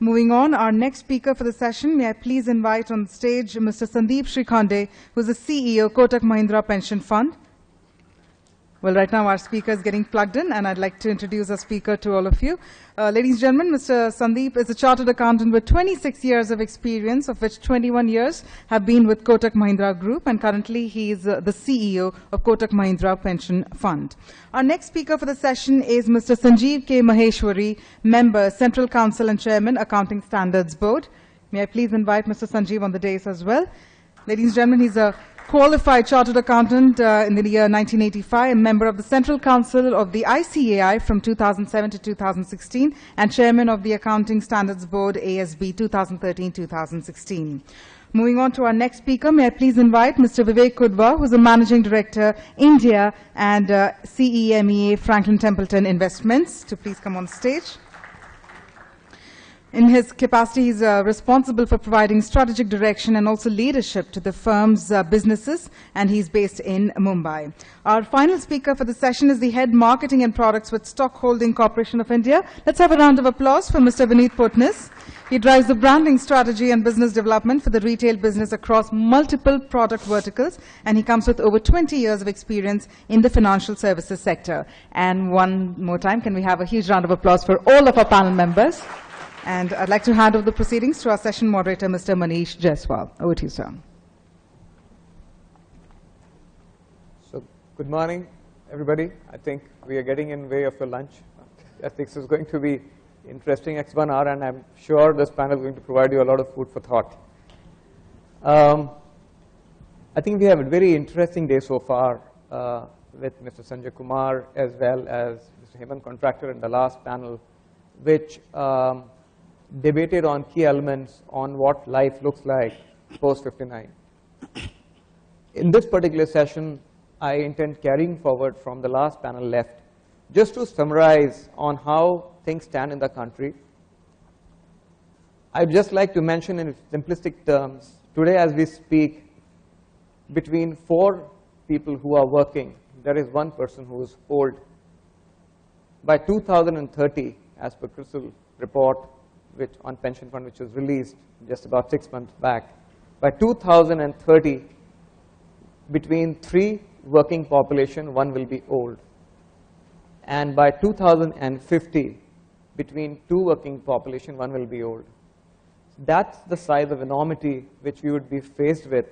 Moving on, our next speaker for the session, may I please invite on stage Mr. Sandeep Srikhande, who is the CEO, Kotak Mahindra Pension Fund. Well, right now our speaker is getting plugged in, and I'd like to introduce our speaker to all of you. Ladies and gentlemen, Mr. Sandeep is a chartered accountant with 26 years of experience, of which 21 years have been with Kotak Mahindra Group, and currently he is the CEO of Kotak Mahindra Pension Fund. Our next speaker for the session is Mr. Sanjeev K. Maheshwari, Member, Central Council and Chairman, Accounting Standards Board. May I please invite Mr. Sanjeev on the dais as well. Ladies and gentlemen, he's a qualified chartered accountant in the year 1985, a member of the Central Council of the ICAI from 2007 to 2016, and chairman of the Accounting Standards Board, ASB 2013-2016. Moving on to our next speaker, may I please invite Mr. Vivek Kudva, who is the Managing Director, India, and CEMEA Franklin Templeton Investments, to please come on stage. In his capacity, he's responsible for providing strategic direction and also leadership to the firm's businesses, and he's based in Mumbai. Our final speaker for the session is the Head Marketing and Products with Stock Holding Corporation of India. Let's have a round of applause for Mr. Vineet Putnis. He drives the branding strategy and business development for the retail business across multiple product verticals, and he comes with over 20 years of experience in the financial services sector. And one more time, can we have a huge round of applause for all of our panel members? And I'd like to hand over the proceedings to our session moderator, Mr. Manish Jaiswal. Over to you, sir. So, good morning, everybody. I think we are getting in way of your lunch. I think this is going to be interesting next 1 hour, and I'm sure this panel is going to provide you a lot of food for thought. I think we have a very interesting day so far with Mr. Sanjay Kumar as well as Mr. Hemant Contractor in the last panel, which debated on key elements on what life looks like post 59. In this particular session, I intend carrying forward from the last panel left, just to summarize on how things stand in the country. I'd just like to mention in simplistic terms, today as we speak, between 4 people who are working, there is 1 person who is old. By 2030, as per CRISIL report, which on pension fund, which was released just about 6 months back. By 2030, between 3 working population, 1 will be old. And by 2050, between 2 working population, 1 will be old. That's the size of enormity which we would be faced with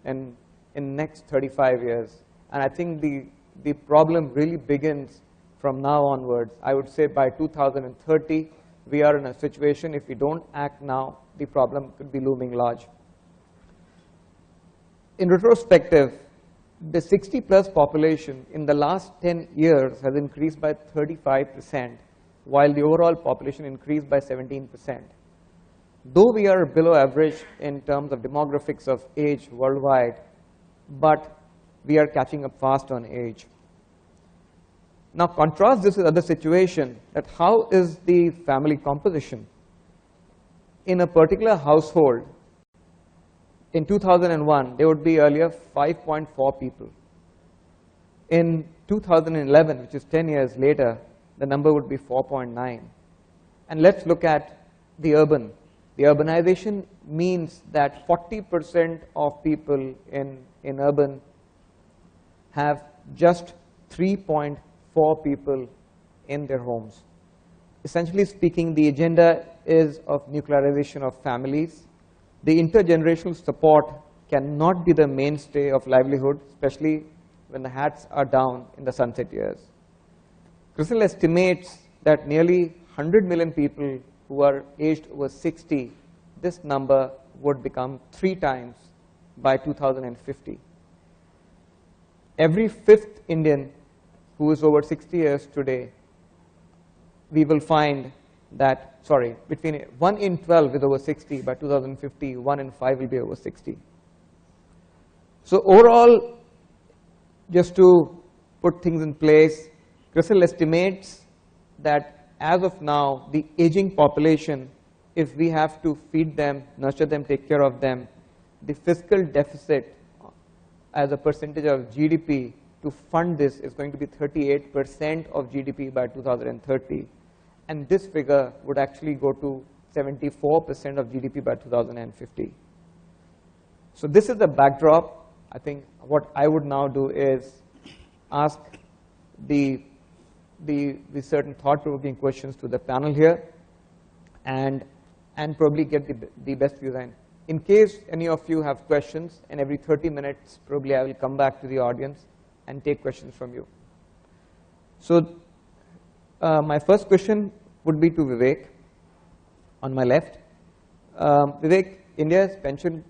in next 35 years. And I think the problem really begins from now onwards. I would say by 2030, we are in a situation, if we don't act now, the problem could be looming large. In retrospective, the 60-plus population in the last 10 years has increased by 35%, while the overall population increased by 17%. Though we are below average in terms of demographics of age worldwide, but we are catching up fast on age. Now contrast this with other situation, that how is the family composition? In a particular household, in 2001, there would be earlier 5.4 people. In 2011, which is 10 years later, the number would be 4.9. And let's look at the urban. The urbanization means that 40% of people in urban have just 3.4 people in their homes. Essentially speaking, the agenda is of nuclearization of families. The intergenerational support cannot be the mainstay of livelihood, especially when the hats are down in the sunset years. CRISIL estimates that nearly 100 million people who are aged over 60, this number would become 3 times by 2050. Every 5th Indian who is over 60 years today, we will find that, between 1 in 12 is over 60, by 2050, 1 in 5 will be over 60. So overall, just to put things in place, CRISIL estimates that as of now, the aging population, if we have to feed them, nurture them, take care of them, the fiscal deficit as a percentage of GDP to fund this is going to be 38% of GDP by 2030. And this figure would actually go to 74% of GDP by 2050. So this is the backdrop. I think what I would now do is ask the certain thought-provoking questions to the panel here, and probably get the best views. And in case any of you have questions, and every 30 minutes probably I will come back to the audience and take questions from you. So my first question would be to Vivek on my left. Vivek, India's pension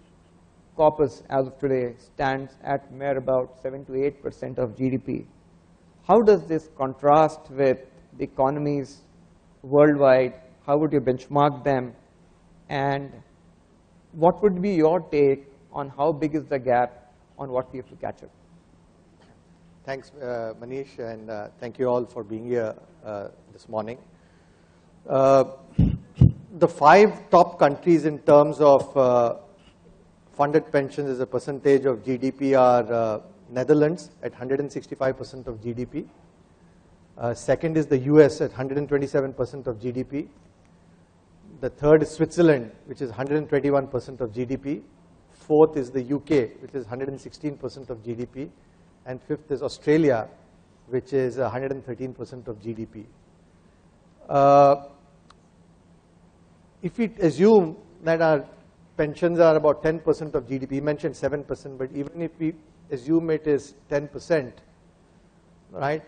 corpus as of today stands at mere about 7 to 8% of GDP. How does this contrast with the economies worldwide? How would you benchmark them? And what would be your take on how big is the gap on what we have to catch up? Thanks, Manish, and thank you all for being here this morning. The 5 top countries in terms of funded pensions as a percentage of GDP are Netherlands at 165% of GDP. Second is the US at 127% of GDP. The third is Switzerland, which is 121% of GDP. Fourth is the UK, which is 116% of GDP. And fifth is Australia, which is 113% of GDP. If we assume that our pensions are about 10% of GDP, you mentioned 7%, but even if we assume it is 10%, right?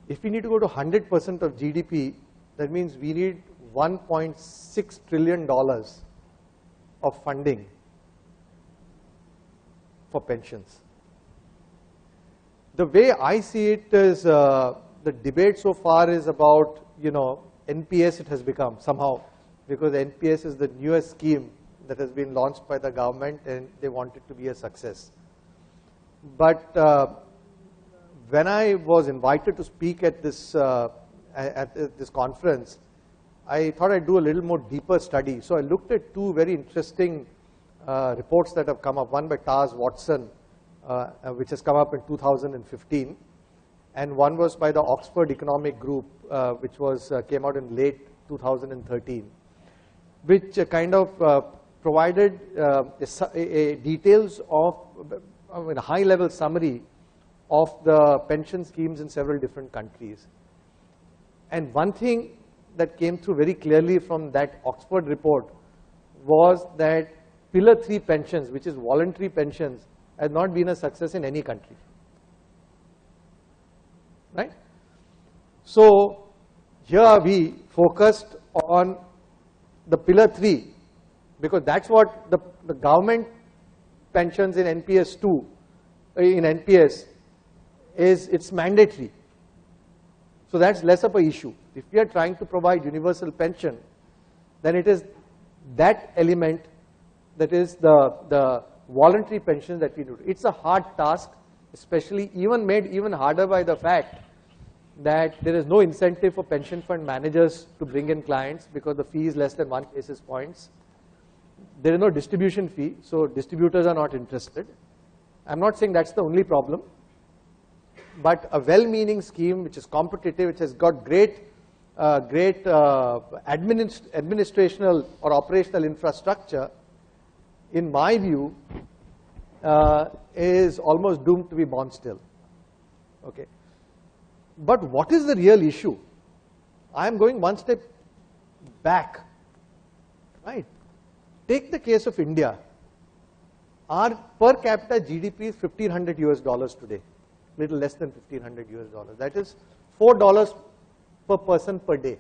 If we need to go to 100% of GDP, that means we need $1.6 trillion of funding for pensions. The way I see it is the debate so far is about, NPS it has become somehow, because NPS is the newest scheme that has been launched by the government and they want it to be a success. But when I was invited to speak at this conference, I thought I'd do a little more deeper study. So I looked at 2 very interesting reports that have come up, one by Taz Watson, which has come up in 2015, and one was by the Oxford Economic Group, which came out in late 2013, which kind of provided details of a high-level summary of the pension schemes in several different countries. And one thing that came through very clearly from that Oxford report was that Pillar 3 pensions, which is voluntary pensions, has not been a success in any country. Right? So here we focused on the Pillar 3, because that's what the government pensions in NPS 2, in NPS, it's mandatory. So that's less of an issue. If we are trying to provide universal pension, then it is that element that is the voluntary pension that we do. It's a hard task, especially made even harder by the fact that there is no incentive for pension fund managers to bring in clients because the fee is less than 1 basis points. There is no distribution fee, so distributors are not interested. I'm not saying that's the only problem, but a well-meaning scheme which is competitive, which has got great administrational or operational infrastructure, in my view, is almost doomed to be born still. Okay. But what is the real issue? I am going one step back. Right? Take the case of India. Our per capita GDP is $1,500 today, little less than $1,500. That is $4 per person per day.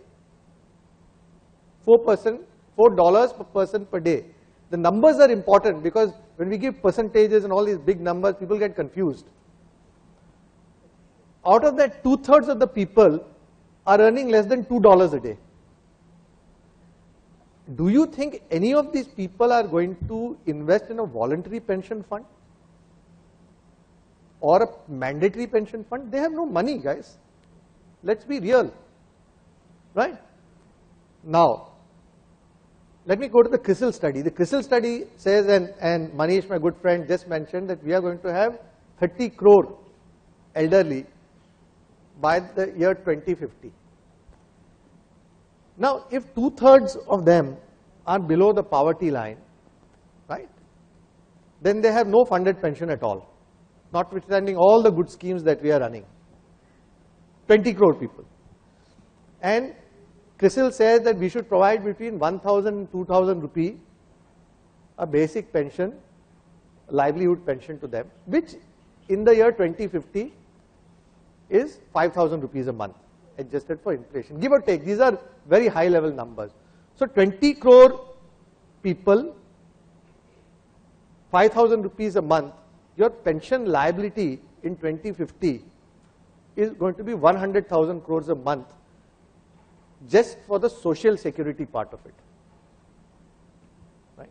$4 per person per day. The numbers are important because when we give percentages and all these big numbers, people get confused. Out of that, 2/3 of the people are earning less than $2 a day. Do you think any of these people are going to invest in a voluntary pension fund or a mandatory pension fund? They have no money, guys. Let's be real. Right? Now, let me go to the CRISIL study. The CRISIL study says, and Manish, my good friend, just mentioned that we are going to have 30 crore elderly by the year 2050. Now, if 2/3 of them are below the poverty line, right, then they have no funded pension at all, notwithstanding all the good schemes that we are running. 20 crore people. And CRISIL says that we should provide between 1,000 and 2,000 rupee a basic pension, livelihood pension to them, which in the year 2050 is 5,000 rupees a month, adjusted for inflation. Give or take, these are very high level numbers. So 20 crore people, 5,000 rupees a month, your pension liability in 2050 is going to be 100,000 crores a month just for the social security part of it. Right?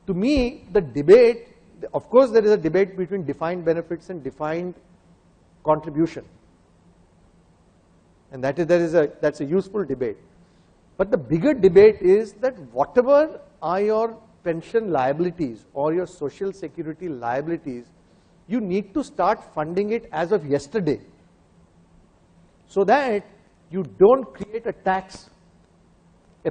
To me, the debate, of course there is a debate between defined benefits and defined contribution. And that's a useful debate. But the bigger debate is that whatever are your pension liabilities or your social security liabilities, you need to start funding it as of yesterday, so that you don't create a tax, a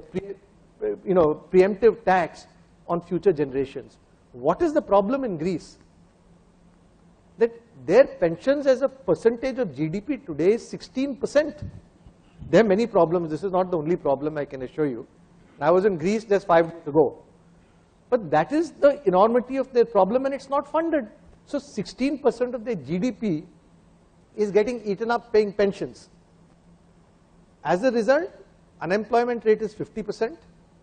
preemptive tax on future generations. What is the problem in Greece? That their pensions as a percentage of GDP today is 16%. There are many problems. This is not the only problem, I can assure you. I was in Greece just 5 days ago. But that is the enormity of their problem, and it's not funded. So 16% of their GDP is getting eaten up paying pensions. As a result, unemployment rate is 50%,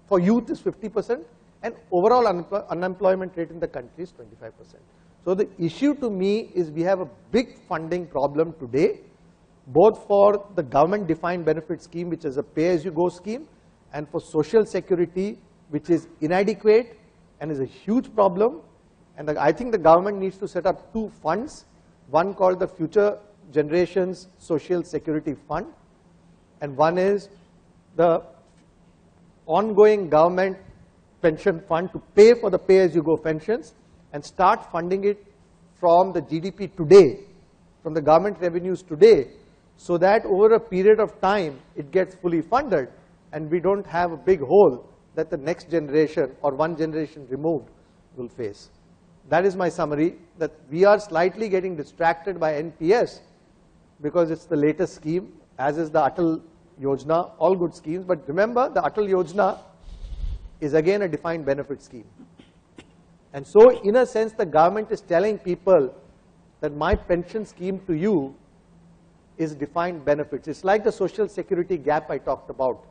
for youth is 50%, and overall unemployment rate in the country is 25%. So the issue to me is we have a big funding problem today, both for the government defined benefit scheme, which is a pay-as-you-go scheme, and for social security, which is inadequate and is a huge problem. And I think the government needs to set up two funds, one called the Future Generations Social Security Fund, and one is the ongoing government pension fund to pay for the pay-as-you-go pensions and start funding it from the GDP today, from the government revenues today, so that over a period of time it gets fully funded and we don't have a big hole that the next generation or one generation removed will face. That is my summary, that we are slightly getting distracted by NPS because it's the latest scheme, as is the Atal Yojana, all good schemes. But remember, the Atal Yojana is again a defined benefit scheme. And so in a sense, the government is telling people that my pension scheme to you is defined benefits. It's like the social security gap I talked about.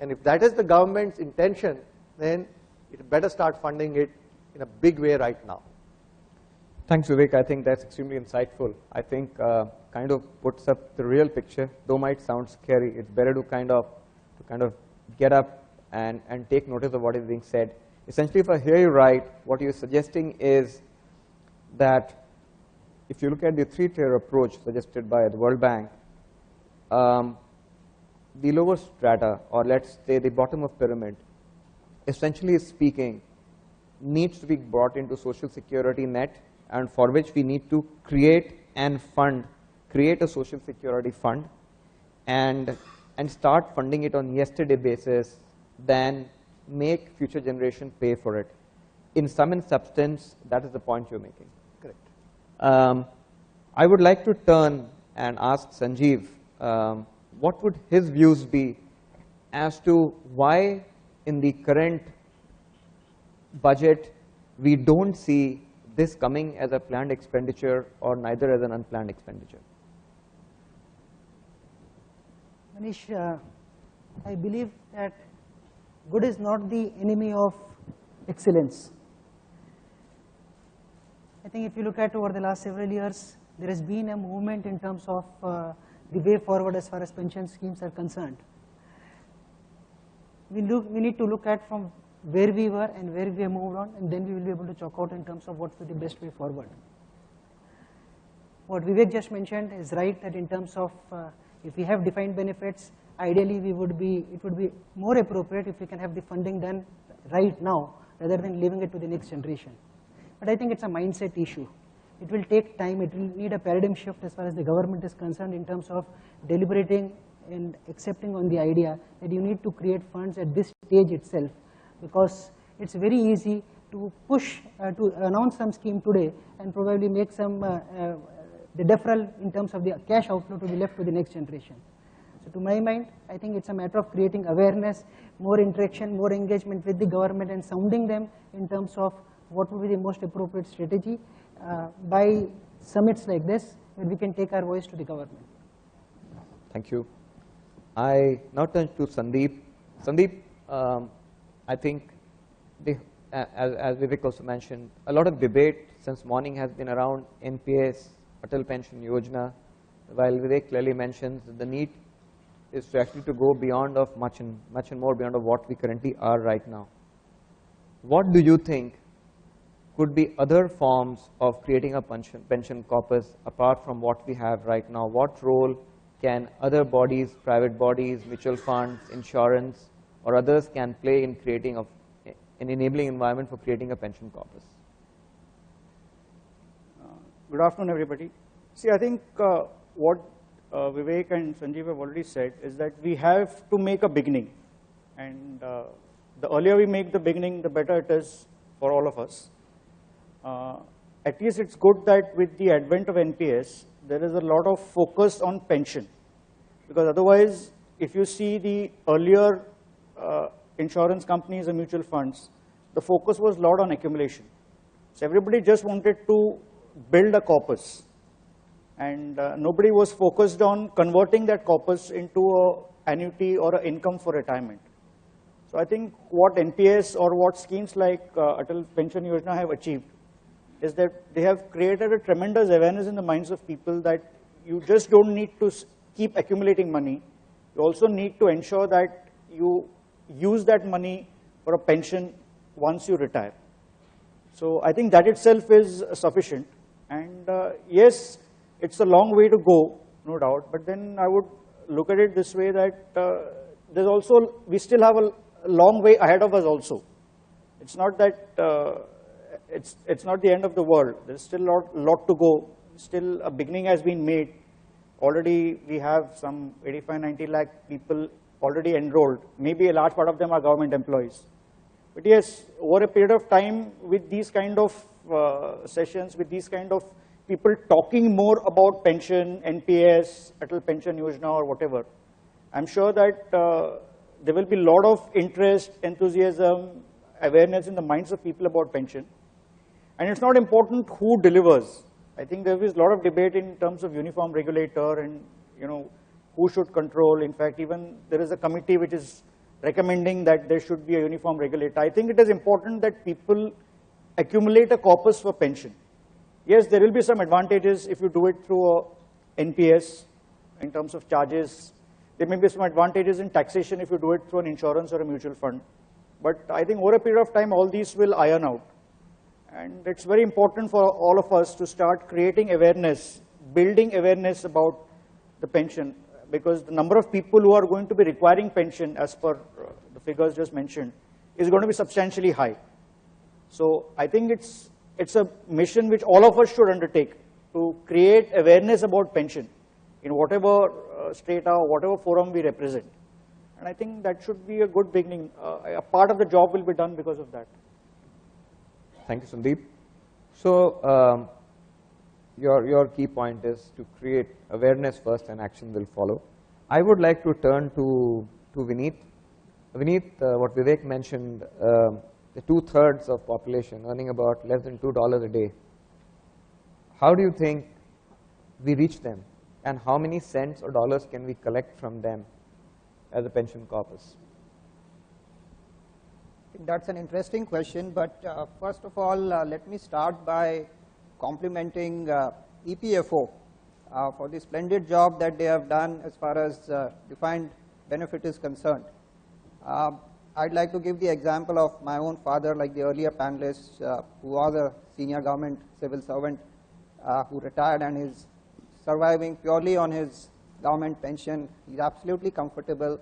And if that is the government's intention, then it better start funding it in a big way right now. Thanks, Vivek. I think that's extremely insightful. I think kind of puts up the real picture. Though might sound scary, it's better to kind of get up and take notice of what is being said. Essentially, if I hear you right, what you're suggesting is that if you look at the three-tier approach suggested by the World Bank, the lower strata, or let's say the bottom of pyramid, essentially speaking, needs to be brought into social security net, and for which we need to create a social security fund and start funding it on yesterday basis, then make future generation pay for it. In sum and substance, that is the point you're making. Correct. I would like to turn and ask Sanjeev, what would his views be as to why in the current budget we don't see this coming as a planned expenditure or neither as an unplanned expenditure? Manish, I believe that good is not the enemy of excellence. I think if you look at over the last several years, there has been a movement in terms of the way forward as far as pension schemes are concerned. We need to look at from where we were and where we have moved on, and then we will be able to chalk out in terms of what will be the best way forward. What Vivek just mentioned is right, that in terms of if we have defined benefits, ideally it would be more appropriate if we can have the funding done right now rather than leaving it to the next generation. But I think it's a mindset issue. It will take time. It will need a paradigm shift as far as the government is concerned in terms of deliberating and accepting on the idea that you need to create funds at this stage itself because it's very easy to push, to announce some scheme today and probably make some the deferral in terms of the cash outflow to be left to the next generation. So to my mind, I think it's a matter of creating awareness, more interaction, more engagement with the government and sounding them in terms of what would be the most appropriate strategy by summits like this, where we can take our voice to the government. Thank you. I now turn to Sandeep. Sandeep, I think as Vivek also mentioned, a lot of debate since morning has been around NPS, Atal Pension Yojana, while Vivek clearly mentions that the need is to actually to go beyond of much and more beyond of what we currently are right now. What do you think could be other forms of creating a pension corpus apart from what we have right now? What role can other bodies, private bodies, mutual funds, insurance, or others can play in creating an enabling environment for creating a pension corpus? Good afternoon, everybody. See, I think what Vivek and Sanjeev have already said is that we have to make a beginning. And the earlier we make the beginning, the better it is for all of us. At least it's good that with the advent of NPS, there is a lot of focus on pension. Because otherwise, if you see the earlier insurance companies and mutual funds, the focus was a lot on accumulation. So everybody just wanted to build a corpus. And nobody was focused on converting that corpus into an annuity or an income for retirement. So I think what NPS or what schemes like Atal Pension Yojana have achieved is that they have created a tremendous awareness in the minds of people that you just don't need to keep accumulating money. You also need to ensure that you use that money for a pension once you retire. So I think that itself is sufficient. And yes, it's a long way to go, no doubt, but then I would look at it this way that there's also, we still have a long way ahead of us also. It's not that, it's not the end of the world. There's still a lot to go. Still a beginning has been made. Already we have some 85-90 lakh people already enrolled. Maybe a large part of them are government employees. But yes, over a period of time with these kind of sessions, with these kind of people talking more about pension, NPS, Atal Pension Yojana or whatever, I'm sure that there will be a lot of interest, enthusiasm, awareness in the minds of people about pension. And it's not important who delivers. I think there is a lot of debate in terms of uniform regulator and who should control. In fact, even there is a committee which is recommending that there should be a uniform regulator. I think it is important that people accumulate a corpus for pension. Yes, there will be some advantages if you do it through a NPS in terms of charges. There may be some advantages in taxation if you do it through an insurance or a mutual fund. But I think over a period of time, all these will iron out. And it's very important for all of us to start creating awareness, building awareness about the pension, because the number of people who are going to be requiring pension, as per the figures just mentioned, is going to be substantially high. So I think it's a mission which all of us should undertake to create awareness about pension in whatever strata or whatever forum we represent. And I think that should be a good beginning. A part of the job will be done because of that. Thank you, Sandeep. So your key point is to create awareness first and action will follow. I would like to turn to Vineet. Vineet, what Vivek mentioned, the 2/3 of population earning about less than $2 a day. How do you think we reach them? And how many cents or dollars can we collect from them as a pension corpus? That's an interesting question, but first of all, let me start by complimenting EPFO for the splendid job that they have done as far as defined benefit is concerned. I'd like to give the example of my own father, like the earlier panelists, who was a senior government civil servant who retired and is surviving purely on his government pension. He's absolutely comfortable,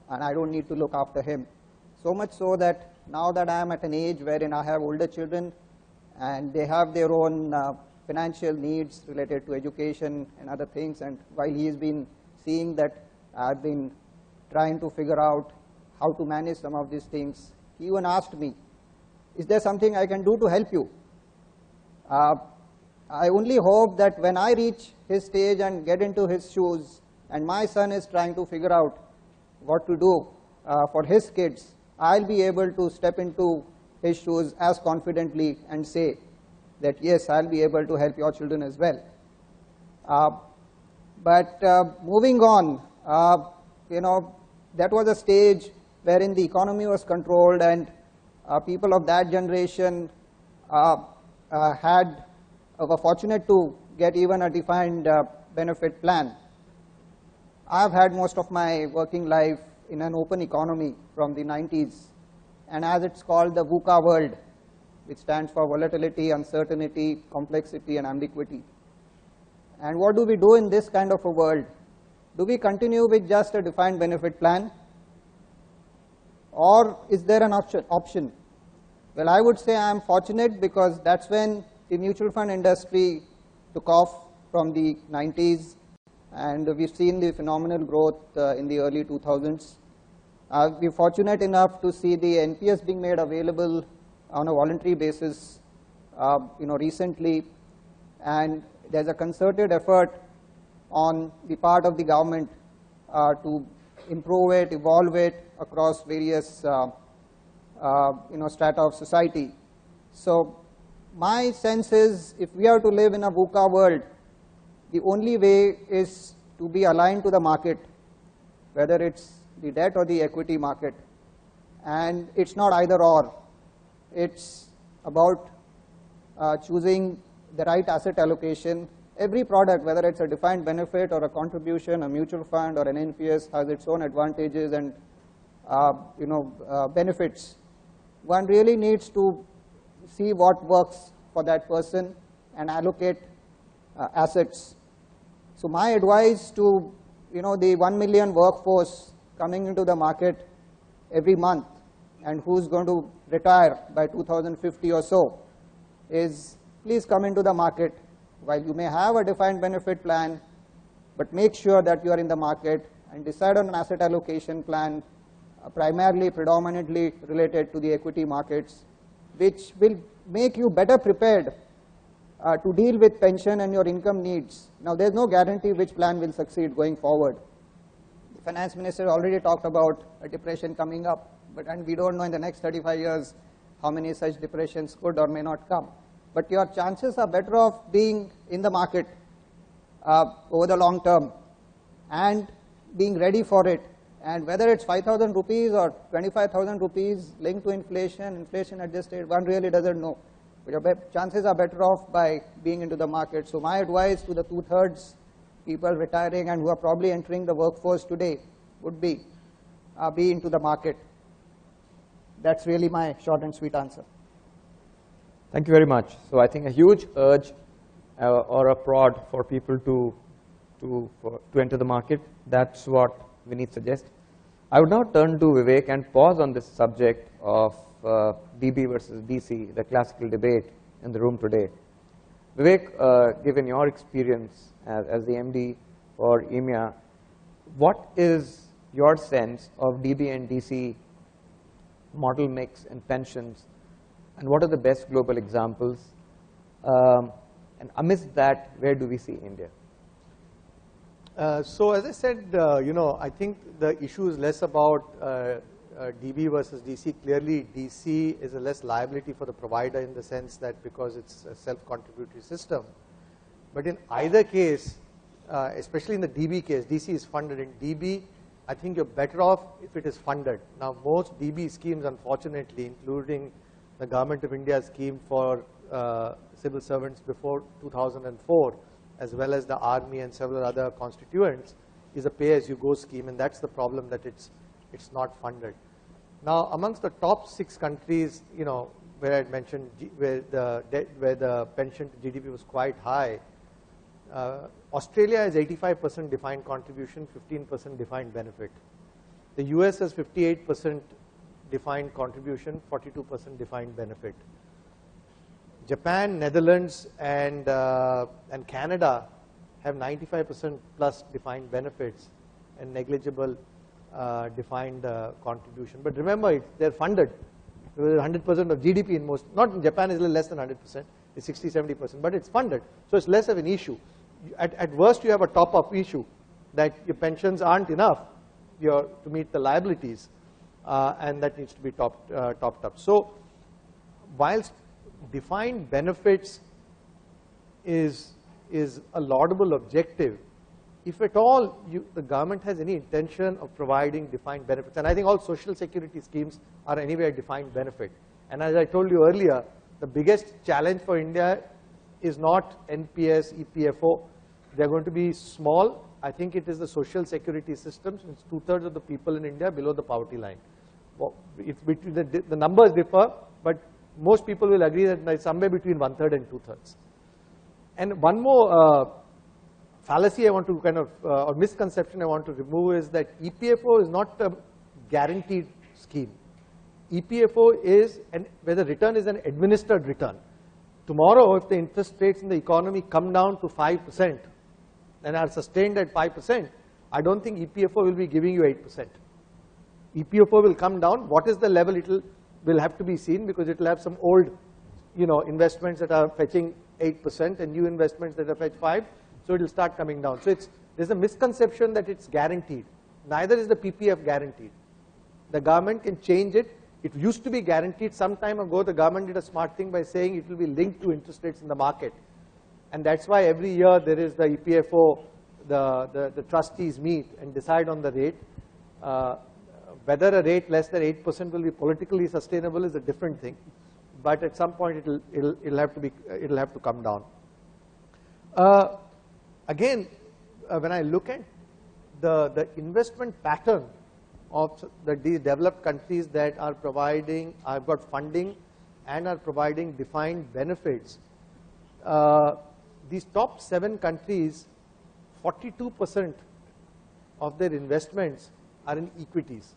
and I don't need to look after him. So much so that now that I am at an age wherein I have older children and they have their own financial needs related to education and other things, and while he has been seeing that, I've been trying to figure out how to manage some of these things he even asked me, is there something I can do to help you? I only hope that when I reach his stage and get into his shoes, and my son is trying to figure out what to do for his kids, I'll be able to step into his shoes as confidently and say that yes, I'll be able to help your children as well. But moving on, that was a stage wherein the economy was controlled, and people of that generation were fortunate to get even a defined benefit plan. I've had most of my working life in an open economy from the 90s, and as it's called, the VUCA world, which stands for volatility, uncertainty, complexity, and ambiguity. And what do we do in this kind of a world? Do we continue with just a defined benefit plan, or is there an option? Well, I would say I am fortunate, because that's when the mutual fund industry took off from the 90s, and we've seen the phenomenal growth in the early 2000s. We're fortunate enough to see the NPS being made available on a voluntary basis recently, and there's a concerted effort on the part of the government to improve it, evolve it across various strata of society. So my sense is, if we are to live in a VUCA world, the only way is to be aligned to the market, whether it's the debt or the equity market. And it's not either or. It's about choosing the right asset allocation. Every product, whether it's a defined benefit or a contribution, a mutual fund or an NPS, has its own advantages and benefits. One really needs to see what works for that person and allocate assets. So my advice to the 1 million workforce coming into the market every month and who's going to retire by 2050 or so is, please come into the market. While you may have a defined benefit plan, but make sure that you are in the market and decide on an asset allocation plan primarily, predominantly related to the equity markets, which will make you better prepared to deal with pension and your income needs. Now, there's no guarantee which plan will succeed going forward. The finance minister already talked about a depression coming up, and we don't know in the next 35 years how many such depressions could or may not come. But your chances are better off being in the market over the long term and being ready for it. And whether it's 5,000 rupees or 25,000 rupees linked to inflation, inflation adjusted, one really doesn't know. But your chances are better off by being into the market. So my advice to the 2/3 people retiring and who are probably entering the workforce today would be into the market. That's really my short and sweet answer. Thank you very much. So I think a huge urge or a prod for people to enter the market. That's what Vineet suggests. I would now turn to Vivek and pause on this subject of DB versus DC, the classical debate in the room today. Vivek, given your experience as the MD for EMEA, what is your sense of DB and DC model mix in pensions, and what are the best global examples? And amidst that, where do we see India? So as I said, I think the issue is less about DB versus DC. Clearly, DC is a less liability for the provider in the sense that because it's a self-contributory system. But in either case, especially in the DB case, DC is funded. In DB, I think you're better off if it is funded. Now, most DB schemes, unfortunately, including the Government of India scheme for civil servants before 2004, as well as the army and several other constituents, is a pay-as-you-go scheme, and that's the problem, that it's not funded. Now, amongst the top 6 countries, where I mentioned where the pension to GDP was quite high, Australia has 85% defined contribution, 15% defined benefit. The US has 58% defined contribution, 42% defined benefit. Japan, Netherlands, and Canada have 95% plus defined benefits and negligible defined contribution. But remember, they're funded. 100% of GDP in most, not in Japan is a little less than 100%, it's 60, 70%, but it's funded. So it's less of an issue. At worst, you have a top-up issue that your pensions aren't enough to meet the liabilities, and that needs to be topped up. So whilst defined benefits is a laudable objective, if at all the government has any intention of providing defined benefits, and I think all social security schemes are anyway a defined benefit. And as I told you earlier, the biggest challenge for India is not NPS, EPFO. They're going to be small. I think it is the social security systems. It's 2/3 of the people in India below the poverty line. Well, it's between the numbers differ, but most people will agree that it's somewhere between 1/3 and 2/3. And one more fallacy I want to kind of, or misconception I want to remove is that EPFO is not a guaranteed scheme. EPFO is, where the return is an administered return. Tomorrow, if the interest rates in the economy come down to 5% and are sustained at 5%, I don't think EPFO will be giving you 8%. EPFO will come down. What is the level? Will have to be seen, because it will have some old, investments that are fetching 8% and new investments that are fetch 5%. So it will start coming down. So there's a misconception that it's guaranteed. Neither is the PPF guaranteed. The government can change it. It used to be guaranteed. Some time ago, the government did a smart thing by saying it will be linked to interest rates in the market. And that's why every year there is the EPFO, the trustees meet and decide on the rate. Whether a rate less than 8% will be politically sustainable is a different thing. But at some point it'll have to come down. Again, when I look at the investment pattern of the developed countries that are providing, have got funding and are providing defined benefits, these top 7 countries, 42% of their investments are in equities,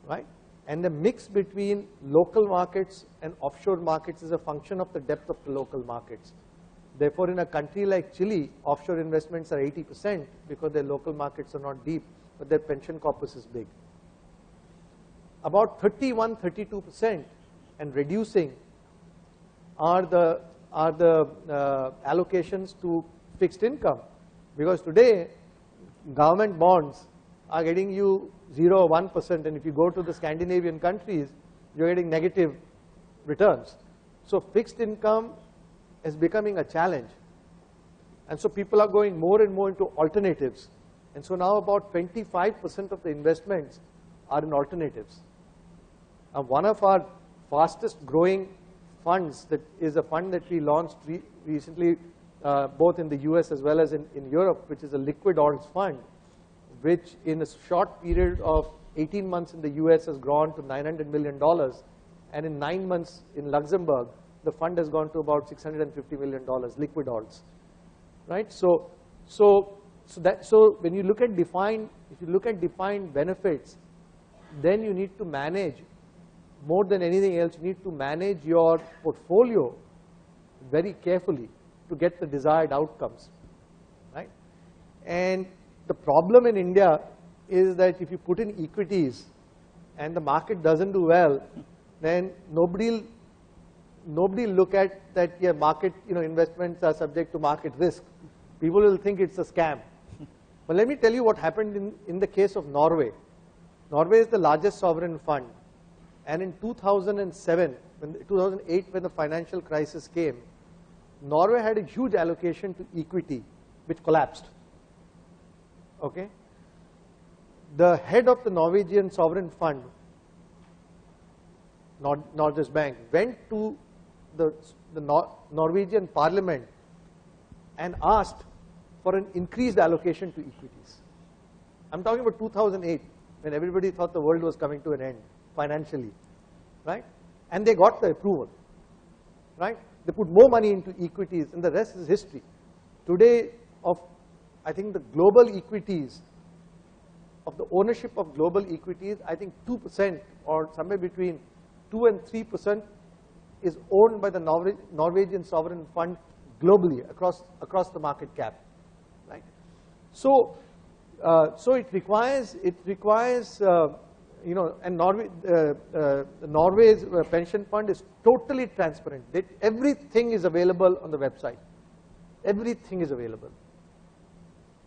right? And the mix between local markets and offshore markets is a function of the depth of the local markets. Therefore, in a country like Chile, offshore investments are 80% because their local markets are not deep, but their pension corpus is big. About 31, 32% and reducing are the allocations to fixed income, because today government bonds are getting you 0 or 1%, and if you go to the Scandinavian countries, you're getting negative returns. So fixed income is becoming a challenge, and so people are going more and more into alternatives, and so now about 25% of the investments are in alternatives. And one of our fastest growing funds, that is a fund that we launched recently, both in the US as well as in Europe, which is a liquid alts fund, which in a short period of 18 months in the US has grown to $900 million, and in 9 months in Luxembourg, the fund has gone to about $650 million, liquid alts, right? So when you look at defined benefits, then you need to manage, more than anything else, you need to manage your portfolio very carefully to get the desired outcomes, right? And the problem in India is that if you put in equities and the market doesn't do well, then nobody look at that. Yeah, market, investments are subject to market risk. People will think it's a scam. But let me tell you what happened in the case of Norway. Norway is the largest sovereign fund, and in 2008, when the financial crisis came, Norway had a huge allocation to equity, which collapsed. Okay, the head of the Norwegian sovereign fund, Norges Bank, went to the Norwegian parliament and asked for an increased allocation to equities. I'm talking about 2008, when everybody thought the world was coming to an end financially, right? And they got the approval, right? They put more money into equities, and the rest is history. Today, I think the global equities, of the ownership of global equities, I think 2% or somewhere between 2 and 3% is owned by the Norwegian sovereign fund globally, across the market cap, right? So it requires and Norway's pension fund is totally transparent. Everything is available on the website. Everything is available,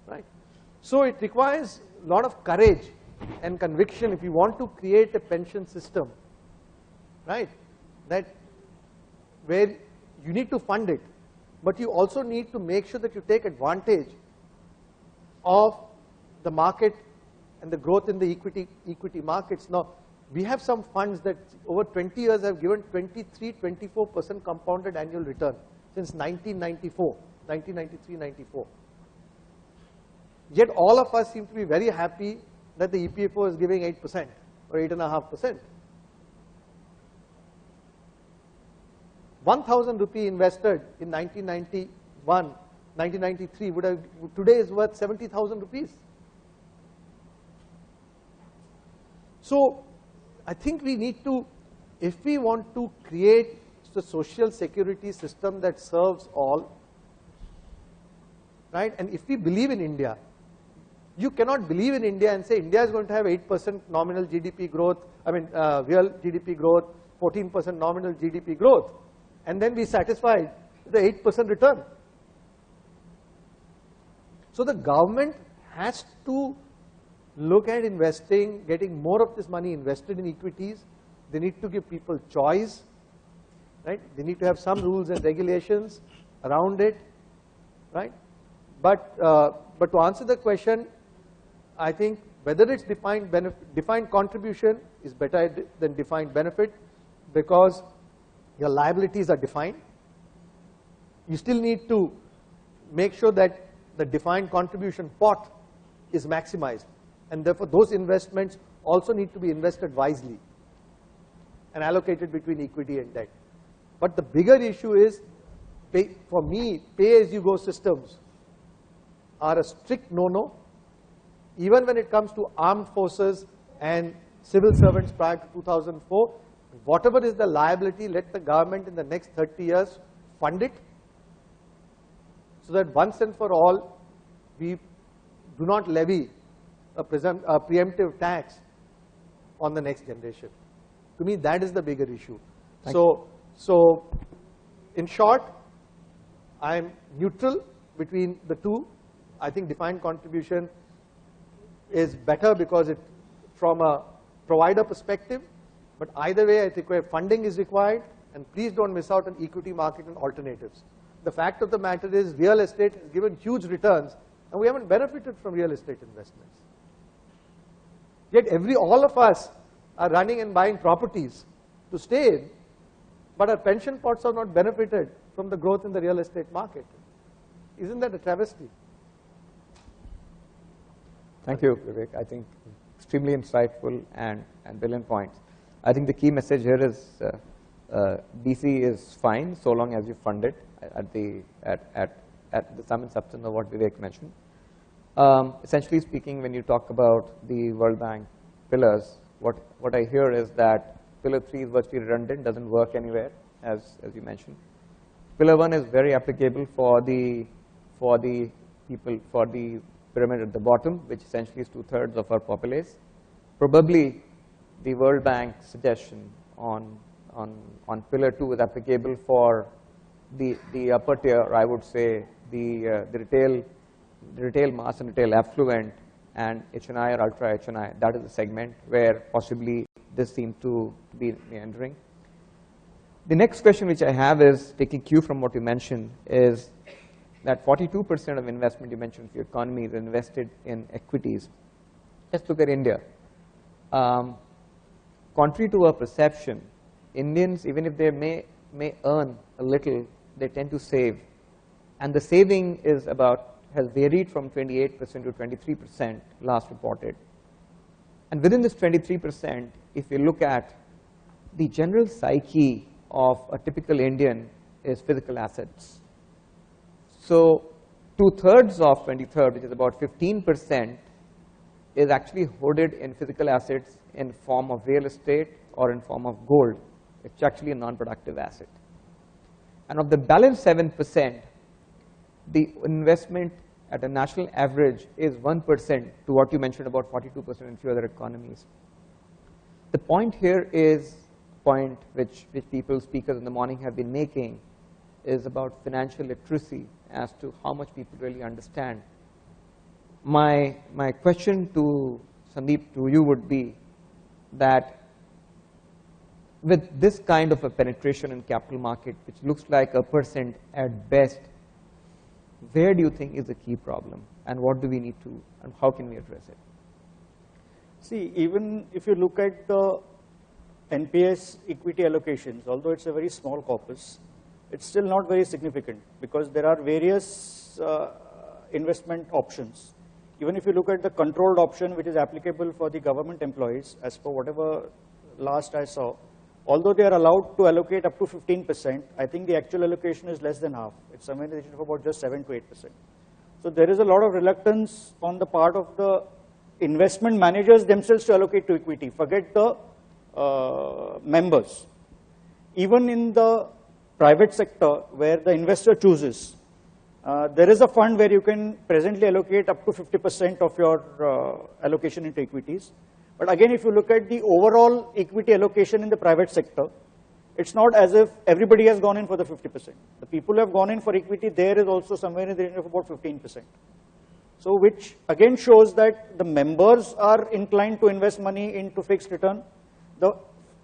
right? So it requires a lot of courage and conviction if you want to create a pension system, right? That where you need to fund it, but you also need to make sure that you take advantage of the market and the growth in the equity markets. Now, we have some funds that over 20 years have given 23-24% compounded annual return since 1993-94. Yet all of us seem to be very happy that the EPFO is giving 8% or 8.5%. 1,000 rupee invested in 1991, 1993 would have today is worth 70,000 rupees. So I think we need to, if we want to create the social security system that serves all, right? And if we believe in India, you cannot believe in India and say India is going to have 8% nominal GDP growth, real GDP growth, 14% nominal GDP growth, and then be satisfied with the 8% return. So the government has to look at investing, getting more of this money invested in equities. They need to give people choice, right? They need to have some rules and regulations around it, right? But to answer the question, I think whether it's defined contribution is better than defined benefit, because your liabilities are defined. You still need to make sure that the defined contribution pot is maximized, and therefore those investments also need to be invested wisely and allocated between equity and debt. But the bigger issue is, for me, pay-as-you-go systems are a strict no-no, even when it comes to armed forces and civil servants prior to 2004. Whatever is the liability, let the government in the next 30 years fund it, so that once and for all, we do not levy a preemptive tax on the next generation. To me, that is the bigger issue. So in short, I am neutral between the two. I think defined contribution is better because it, from a provider perspective, but either way, I think where funding is required, and please don't miss out on equity market and alternatives. The fact of the matter is, real estate has given huge returns, and we haven't benefited from real estate investments. Yet all of us are running and buying properties to stay in, but our pension pots are not benefited from the growth in the real estate market. Isn't that a travesty? Thank you, Vivek. I think extremely insightful and brilliant points. I think the key message here is DC is fine so long as you fund it at the sum and substance of what Vivek mentioned. Essentially speaking, when you talk about the World Bank pillars, what I hear is that Pillar 3 is virtually redundant, doesn't work anywhere, as you mentioned. Pillar 1 is very applicable for the people, for the pyramid at the bottom, which essentially is 2/3 of our populace. Probably the World Bank suggestion on Pillar 2 is applicable for the upper tier, or I would say the retail mass and retail affluent and HNI or ultra HNI. That is the segment where possibly this seems to be meandering. The next question which I have is, taking cue from what you mentioned, is that 42% of investment you mentioned for your economy is invested in equities. Let's look at India. Contrary to our perception, Indians, even if they may earn a little, they tend to save. And the saving has varied from 28% to 23% last reported. And within this 23%, if you look at the general psyche of a typical Indian is physical assets. So 2/3 of 23rd, which is about 15%, is actually hoarded in physical assets in form of real estate or in form of gold. It's actually a non-productive asset. And of the balance 7%, the investment at a national average is 1% to what you mentioned about 42% in few other economies. The point here is, point which people, speakers in the morning have been making, is about financial literacy as to how much people really understand. My question to Sandeep, to you would be that with this kind of a penetration in capital market, which looks like 1% at best, where do you think is the key problem, and what do we need to, and how can we address it? See, even if you look at the NPS equity allocations, although it's a very small corpus, it's still not very significant because there are various investment options. Even if you look at the controlled option, which is applicable for the government employees, as per whatever last I saw, although they are allowed to allocate up to 15%, I think the actual allocation is less than half. It's somewhere in the region of about just 7 to 8%. So there is a lot of reluctance on the part of the investment managers themselves to allocate to equity. Forget the members. Even in the private sector where the investor chooses, there is a fund where you can presently allocate up to 50% of your allocation into equities. But again, if you look at the overall equity allocation in the private sector, it's not as if everybody has gone in for the 50%. The people who have gone in for equity, there is also somewhere in the range of about 15%. So which again shows that the members are inclined to invest money into fixed return. The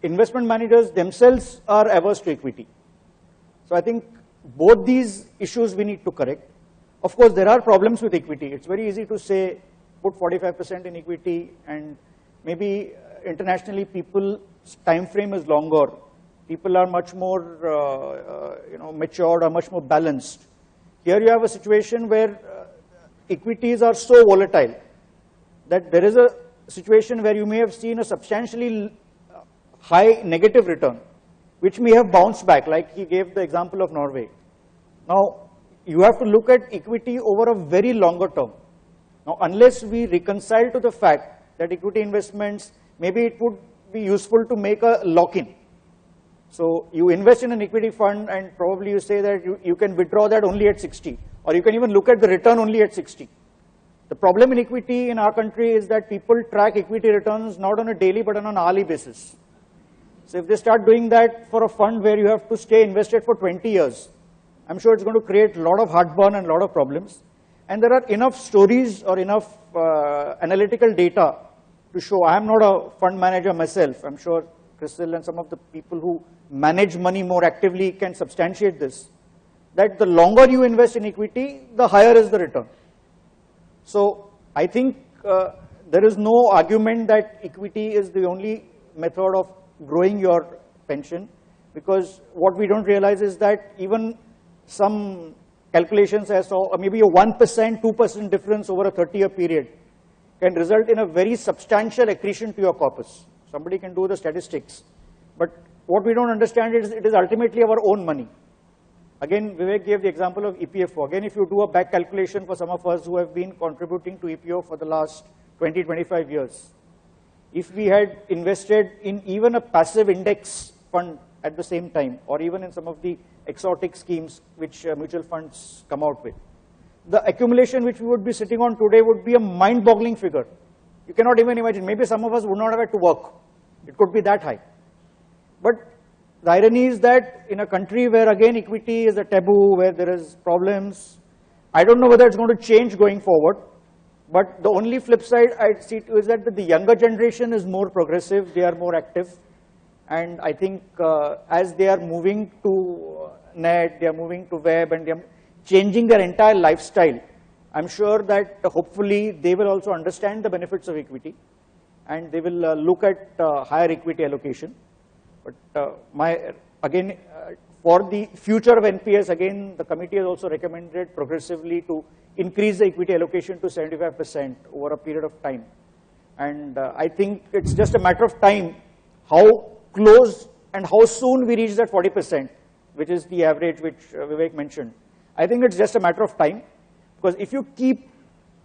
investment managers themselves are averse to equity. So I think both these issues we need to correct. Of course, there are problems with equity. It's very easy to say, put 45% in equity, and maybe internationally people's time frame is longer. People are much more matured or much more balanced. Here you have a situation where equities are so volatile that there is a situation where you may have seen a substantially high negative return, which may have bounced back, like he gave the example of Norway. Now, you have to look at equity over a very longer term. Now, unless we reconcile to the fact that equity investments, maybe it would be useful to make a lock-in. So you invest in an equity fund and probably you say that you can withdraw that only at 60, or you can even look at the return only at 60. The problem in equity in our country is that people track equity returns not on a daily but on an hourly basis. So if they start doing that for a fund where you have to stay invested for 20 years, I'm sure it's going to create a lot of heartburn and a lot of problems. And there are enough stories or enough analytical data to show. I am not a fund manager myself. I'm sure Crystal and some of the people who manage money more actively can substantiate this, that the longer you invest in equity, the higher is the return. So I think there is no argument that equity is the only method of growing your pension, because what we don't realize is that even some calculations as to maybe a 1%, 2% difference over a 30-year period can result in a very substantial accretion to your corpus. Somebody can do the statistics. But what we don't understand is it is ultimately our own money. Again, Vivek gave the example of EPFO. Again, if you do a back calculation for some of us who have been contributing to EPO for the last 20, 25 years, if we had invested in even a passive index fund at the same time, or even in some of the exotic schemes which mutual funds come out with, the accumulation which we would be sitting on today would be a mind-boggling figure. You cannot even imagine. Maybe some of us would not have had to work. It could be that high. But the irony is that in a country where again equity is a taboo, where there is problems, I don't know whether it's going to change going forward. But the only flip side I see is that the younger generation is more progressive, they are more active. And I think as they are moving to net, they are moving to web, and they are changing their entire lifestyle, I'm sure that hopefully they will also understand the benefits of equity, and they will look at higher equity allocation. But for the future of NPS, again, the committee has also recommended progressively to increase the equity allocation to 75% over a period of time. And I think it's just a matter of time how close and how soon we reach that 40%, which is the average which Vivek mentioned. I think it's just a matter of time, because if you keep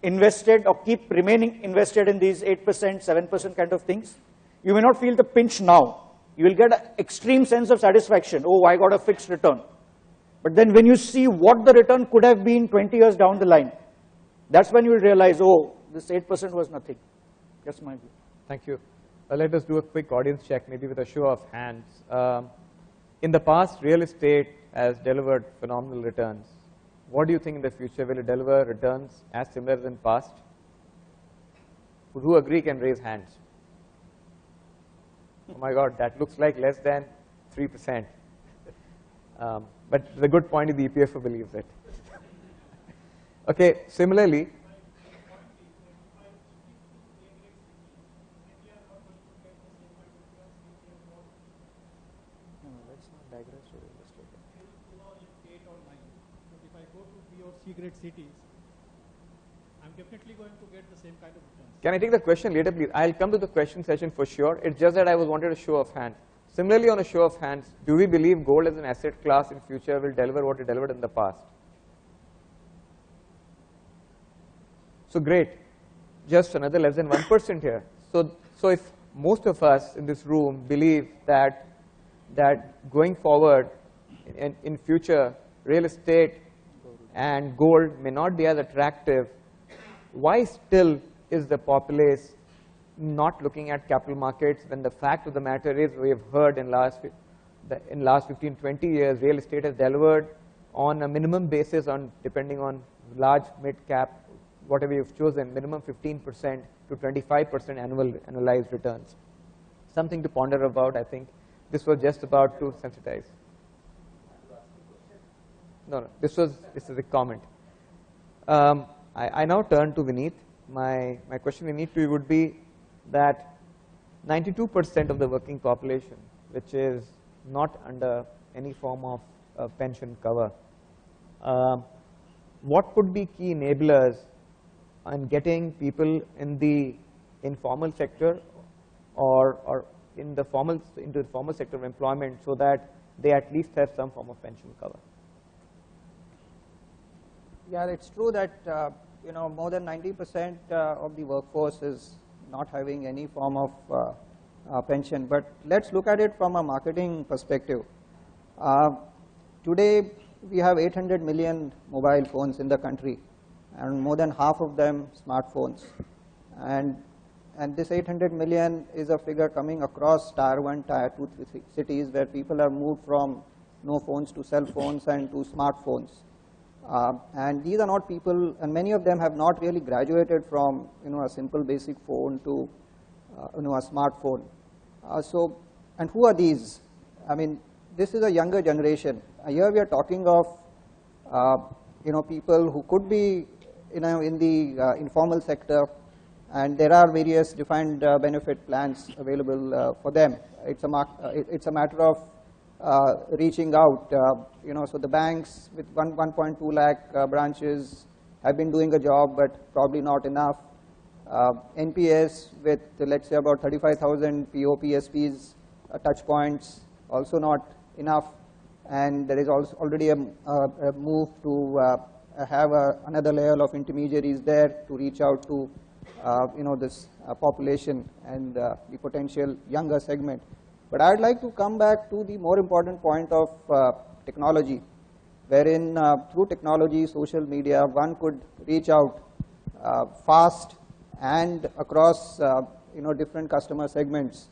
invested or keep remaining invested in these 8%, 7% kind of things, you may not feel the pinch now. You will get an extreme sense of satisfaction. Oh, I got a fixed return. But then when you see what the return could have been 20 years down the line, that's when you will realize, oh, this 8% was nothing. That's my view. Thank you. Let us do a quick audience check, maybe with a show of hands. In the past, real estate has delivered phenomenal returns. What do you think in the future? Will it deliver returns as similar as in past? Who agree can raise hands? Oh my God, that looks like less than 3%. But the good point is the EPFO believes it. Okay, similarly, if I go to B or C grade cities, I'm definitely going to get the same kind of returns. can I take the question later, please? I'll come to the question session for sure. It's just that I wanted a show of hands. Similarly, on a show of hands, do we believe gold as an asset class in future will deliver what it delivered in the past? So great, just another less than 1% here. So if most of us in this room believe that going forward in future, real estate and gold may not be as attractive, why still is the populace not looking at capital markets when the fact of the matter is we have heard in last 15, 20 years, real estate has delivered on a minimum basis depending on large, mid cap, whatever you've chosen, minimum 15% to 25% annualized returns. Something to ponder about, I think. This was just about to sensitize. No, this is a comment. I now turn to Vineet. My question, Vineet, to you would be that 92% of the working population, which is not under any form of pension cover, what could be key enablers on getting people in the informal sector or into the formal sector of employment so that they at least have some form of pension cover? Yeah, it's true that more than 90% of the workforce is not having any form of pension. But let's look at it from a marketing perspective. Today, we have 800 million mobile phones in the country, and more than half of them smartphones. And this 800 million is a figure coming across Tier 1, Tier 2 cities where people have moved from no phones to cell phones and to smartphones. And these are not people, and many of them have not really graduated from a simple basic phone to a smartphone. And who are these? I mean, this is a younger generation. Here we are talking of people who could be in the informal sector, and there are various defined benefit plans available for them. It's a matter of reaching out. So the banks with 1.2 lakh branches have been doing a job, but probably not enough. NPS with, let's say, about 35,000 POPSPs touch points, also not enough. And there is also already a move to have another layer of intermediaries there to reach out to this population and the potential younger segment. But I'd like to come back to the more important point of technology, wherein through technology, social media, one could reach out fast and across different customer segments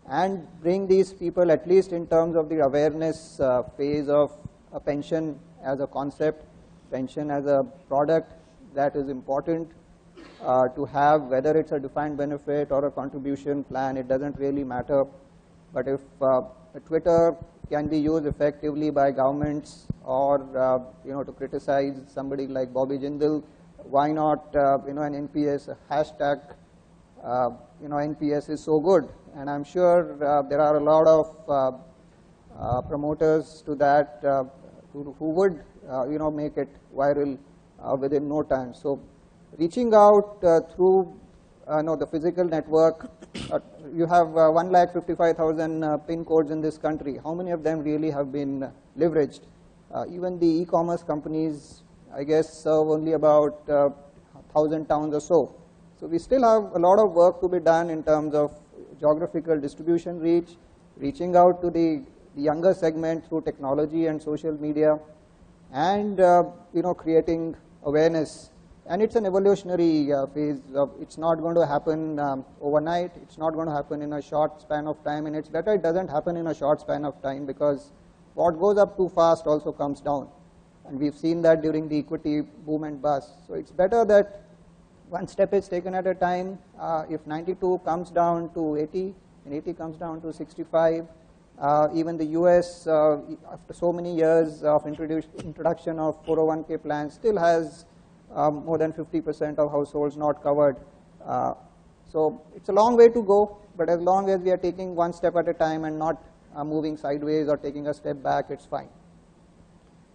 and bring these people, at least in terms of the awareness phase of a pension as a concept, pension as a product that is important to have, whether it's a defined benefit or a contribution plan, it doesn't really matter. But if Twitter can be used effectively by governments or to criticize somebody like Bobby Jindal, why not an NPS hashtag? NPS is so good, and I'm sure there are a lot of promoters to that who would make it viral within no time. So reaching out through the physical network, you have 1,55,000 PIN codes in this country. How many of them really have been leveraged? Even the e-commerce companies, I guess, serve only about 1,000 towns or so. So we still have a lot of work to be done in terms of geographical distribution reach, reaching out to the younger segment through technology and social media, and creating awareness And it's an evolutionary phase. It's not going to happen overnight. It's not going to happen in a short span of time. And it's better it doesn't happen in a short span of time, because what goes up too fast also comes down. And we've seen that during the equity boom and bust. So it's better that one step is taken at a time. If 92 comes down to 80, and 80 comes down to 65, even the US, after so many years of introduction of 401k plans, still has more than 50% of households not covered. So it's a long way to go, but as long as we are taking one step at a time and not moving sideways or taking a step back, it's fine.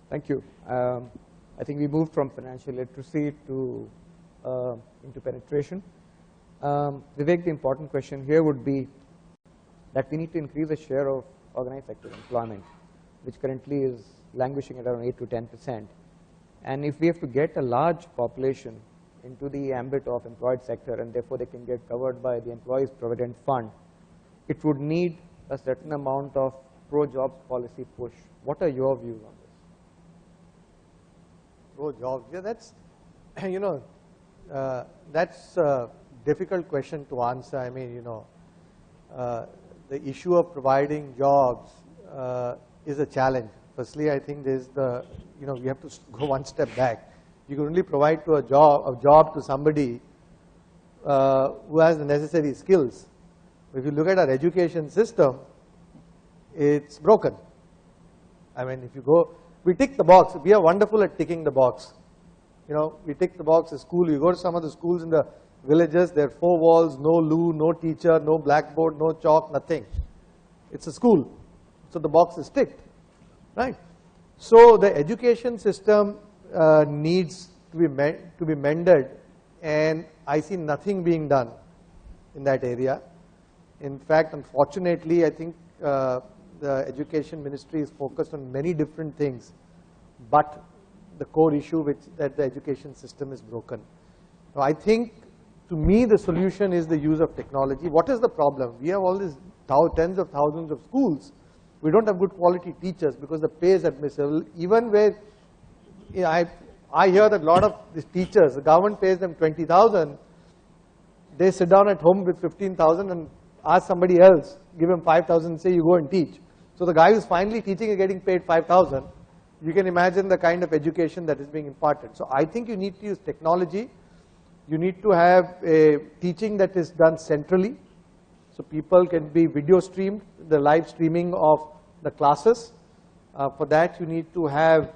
Thank you. I think we moved from financial literacy to into penetration. Vivek, the important question here would be that we need to increase the share of organized sector employment, which currently is languishing at around 8 to 10%. And if we have to get a large population into the ambit of employed sector, and therefore they can get covered by the Employees Provident Fund, it would need a certain amount of pro-jobs policy push. What are your views on this? Pro-jobs, yeah, that's, you know, that's a difficult question to answer. I mean, you know, the issue of providing jobs is a challenge. Firstly, I think there's the, you know, we have to go one step back. You can only provide a job to somebody who has the necessary skills. If you look at our education system, it's broken. I mean, if you go, we tick the box. We are wonderful at ticking the box. You know, we tick the box at school. You go to some of the schools in the villages, there are 4 walls, no loo, no teacher, no blackboard, no chalk, nothing. It's a school. So the box is ticked, right? So the education system needs to be mended, and I see nothing being done in that area. In fact, unfortunately, I think the education ministry is focused on many different things, but the core issue that the education system is broken. Now, I think, to me, the solution is the use of technology. What is the problem? We have all these tens of thousands of schools. We don't have good quality teachers because the pay is admissible. Even where, you know, I hear that a lot of these teachers, the government pays them 20,000, they sit down at home with 15,000 and ask somebody else, give him 5,000 and say, you go and teach. So the guy who's finally teaching is getting paid 5,000. You can imagine the kind of education that is being imparted. So I think you need to use technology. You need to have a teaching that is done centrally, so people can be video streamed, the live streaming of the classes. For that, you need to have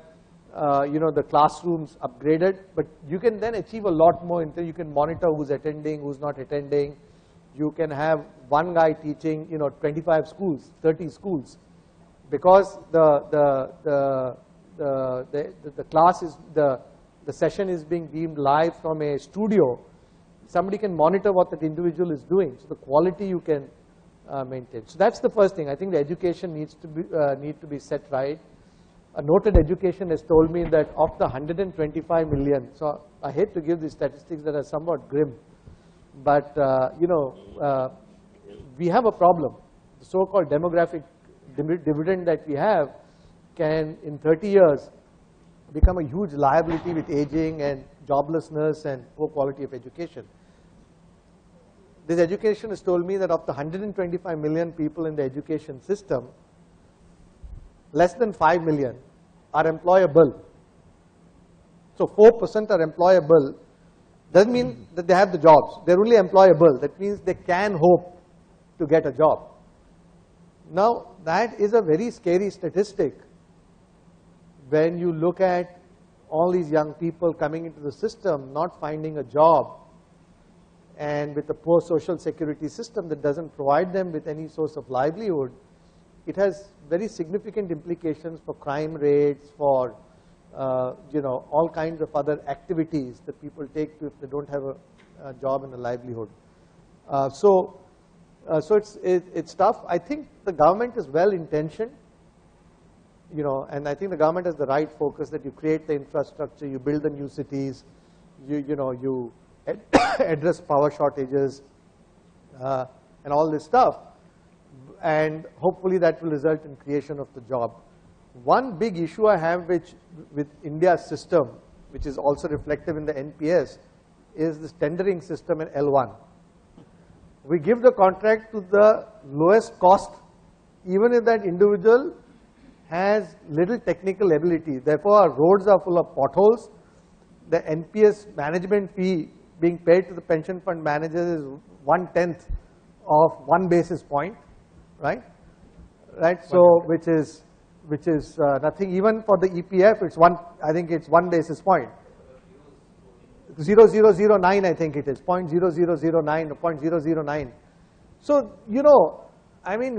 you know, the classrooms upgraded, but you can then achieve a lot more. You can monitor who's attending, who's not attending. You can have one guy teaching, you know, 25 schools, 30 schools, because the class is the session is being beamed live from a studio. Somebody can monitor what that individual is doing, so the quality you can maintain. So that's the first thing. I think the education needs to be set right. A noted education has told me that of the 125 million, so I hate to give these statistics that are somewhat grim, but you know, we have a problem. The so-called demographic dividend that we have can, in 30 years, become a huge liability with aging and joblessness and poor quality of education. This education has told me that of the 125 million people in the education system, less than 5 million are employable. So 4% are employable. Doesn't mean that they have the jobs. They're only employable. That means they can hope to get a job. Now, that is a very scary statistic when you look at all these young people coming into the system, not finding a job, and with a poor social security system that doesn't provide them with any source of livelihood. It has very significant implications for crime rates, for you know, all kinds of other activities that people take to if they don't have a job and a livelihood. So it's tough. I think the government is well intentioned, you know, and I think the government has the right focus, that you create the infrastructure, you build the new cities, you know, you address power shortages and all this stuff, and hopefully that will result in creation of the job. One big issue I have with India's system, which is also reflective in the NPS, is this tendering system in L1. We give the contract to the lowest cost, even if that individual has little technical ability. Therefore, our roads are full of potholes. The NPS management fee being paid to the pension fund managers is 1/10 of 1 basis point, right? Right. So, which is nothing. Even for the EPF, it's I think it's 1 basis point. 0.0009, I think it is 0.0009 or 0.009. So, I mean,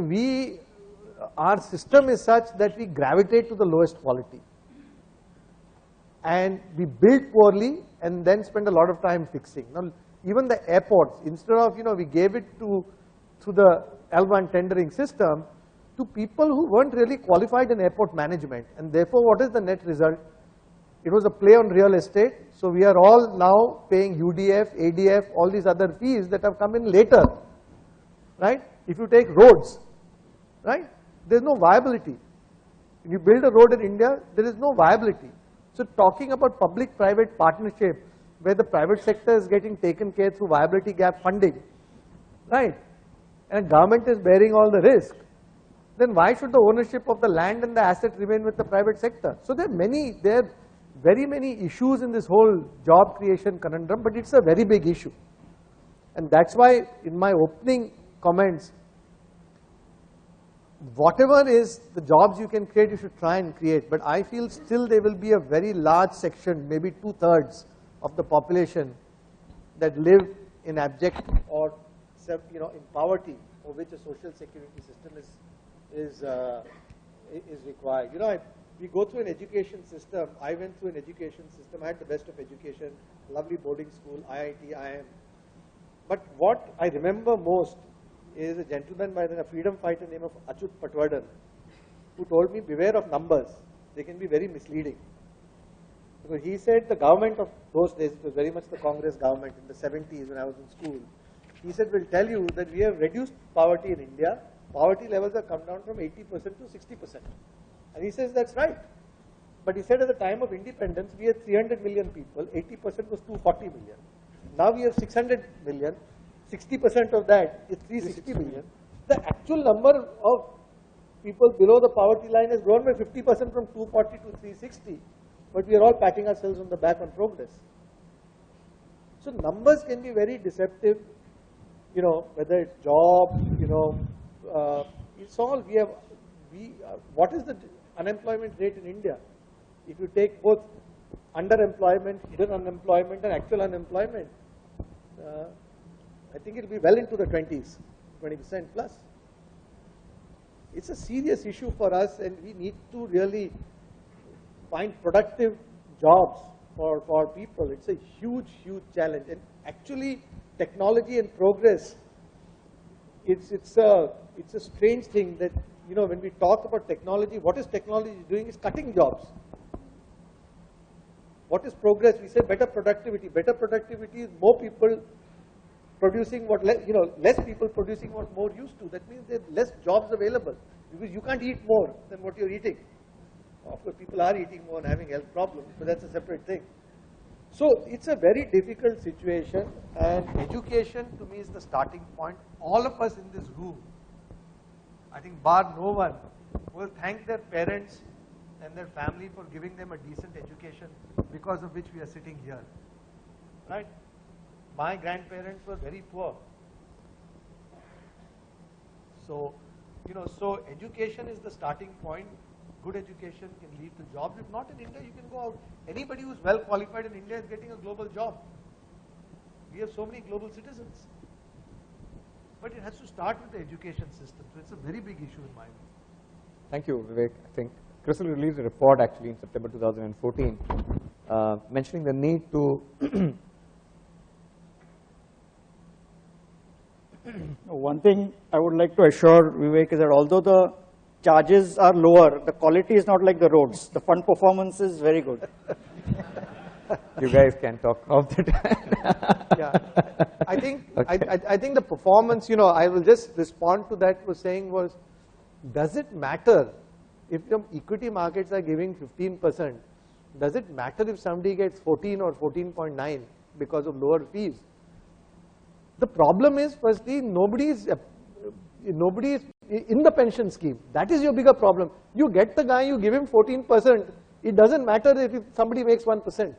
our system is such that we gravitate to the lowest quality, and we build poorly and then spend a lot of time fixing. Now, even the airports, instead of, we gave it to the L1 tendering system to people who weren't really qualified in airport management, and therefore, what is the net result? It was a play on real estate. So we are all now paying UDF, ADF, all these other fees that have come in later, right? If you take roads, right? There's no viability. When you build a road in India, there is no viability. So talking about public-private partnership, where the private sector is getting taken care through viability gap funding, right? And government is bearing all the risk, then why should the ownership of the land and the asset remain with the private sector? So there are very many issues in this whole job creation conundrum, but it's a very big issue. And that's why in my opening comments, whatever is the jobs you can create, you should try and create. But I feel still there will be a very large section, maybe 2/3 of the population that live in abject or in poverty, for which a social security system is required. We go through an education system. I went through an education system. I had the best of education, lovely boarding school, IIT, IIM. But what I remember most is a gentleman by the name, a freedom fighter named Achyut Patwardhan, who told me, beware of numbers. They can be very misleading. Because he said the government of those days, it was very much the Congress government in the 70s when I was in school. He said, we'll tell you that we have reduced poverty in India. Poverty levels have come down from 80% to 60%. And he says that's right. But he said at the time of independence, we had 300 million people, 80% was 240 million. Now we have 600 million, 60% of that is 360 million. The actual number of people below the poverty line has grown by 50% from 240 to 360. But we are all patting ourselves on the back on progress. So numbers can be very deceptive, whether it's jobs, it's all, what is the unemployment rate in India? If you take both underemployment, hidden unemployment, and actual unemployment, I think it will be well into the 20s, 20% plus. It's a serious issue for us, and we need to really find productive jobs for people. It's a huge, huge challenge. And actually, technology and progress, it's a strange thing that, when we talk about technology, what is technology doing is cutting jobs. What is progress? We say better productivity. Better productivity is more people producing what less people producing what more used to. That means there are less jobs available because you can't eat more than what you're eating. Of course, people are eating more and having health problems, but that's a separate thing. So it's a very difficult situation, and education to me is the starting point. All of us in this room, I think bar no one, will thank their parents and their family for giving them a decent education, because of which we are sitting here, right? My grandparents were very poor. So, so education is the starting point. Good education can lead to jobs. If not in India, you can go out. Anybody who's well qualified in India is getting a global job. We have so many global citizens. But it has to start with the education system. So it's a very big issue in my view. Thank you, Vivek. I think CRISIL released a report actually in September 2014 mentioning the need to One thing I would like to assure Vivek is that although the charges are lower, the quality is not like the roads. The fund performance is very good. You guys can talk of that. Yeah, I think the performance, I will just respond to that was saying was, does it matter if the equity markets are giving 15%, does it matter if somebody gets 14 or 14.9 because of lower fees? The problem is, firstly, nobody is in the pension scheme. That is your bigger problem. You get the guy, you give him 14%, it doesn't matter if somebody makes 1%.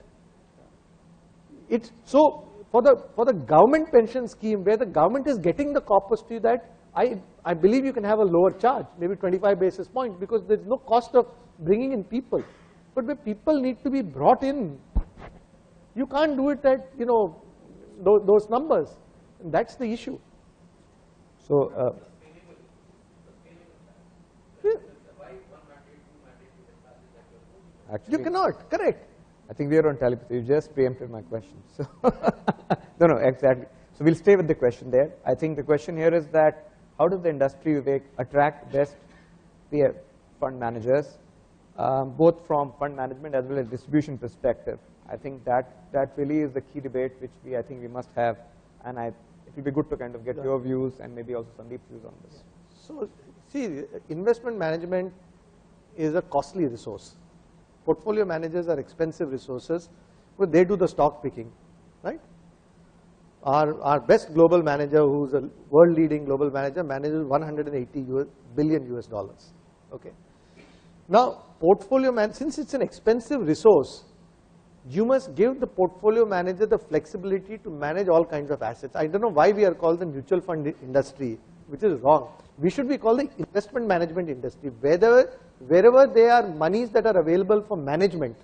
So for the government pension scheme, where the government is getting the corpus to that, I believe you can have a lower charge, maybe 25 basis points, because there's no cost of bringing in people. But where people need to be brought in, you can't do it at, those numbers. And that's the issue. So, actually, you cannot, correct. I think we are on telepathy. You just preempted my question. So no, exactly. So we'll stay with the question there. I think the question here is that how does the industry, Vivek, attract best peer fund managers, both from fund management as well as distribution perspective? I think that really is the key debate which I think we must have, and it will be good to kind of get your views and maybe also Sandeep's views on this. So see, investment management is a costly resource. Portfolio managers are expensive resources, but they do the stock picking, right? Our best global manager, who's a world-leading global manager, manages 180 billion US dollars. Okay. Now, since it's an expensive resource, you must give the portfolio manager the flexibility to manage all kinds of assets. I don't know why we are called the mutual fund industry, which is wrong. We should be called the investment management industry. Wherever there are monies that are available for management,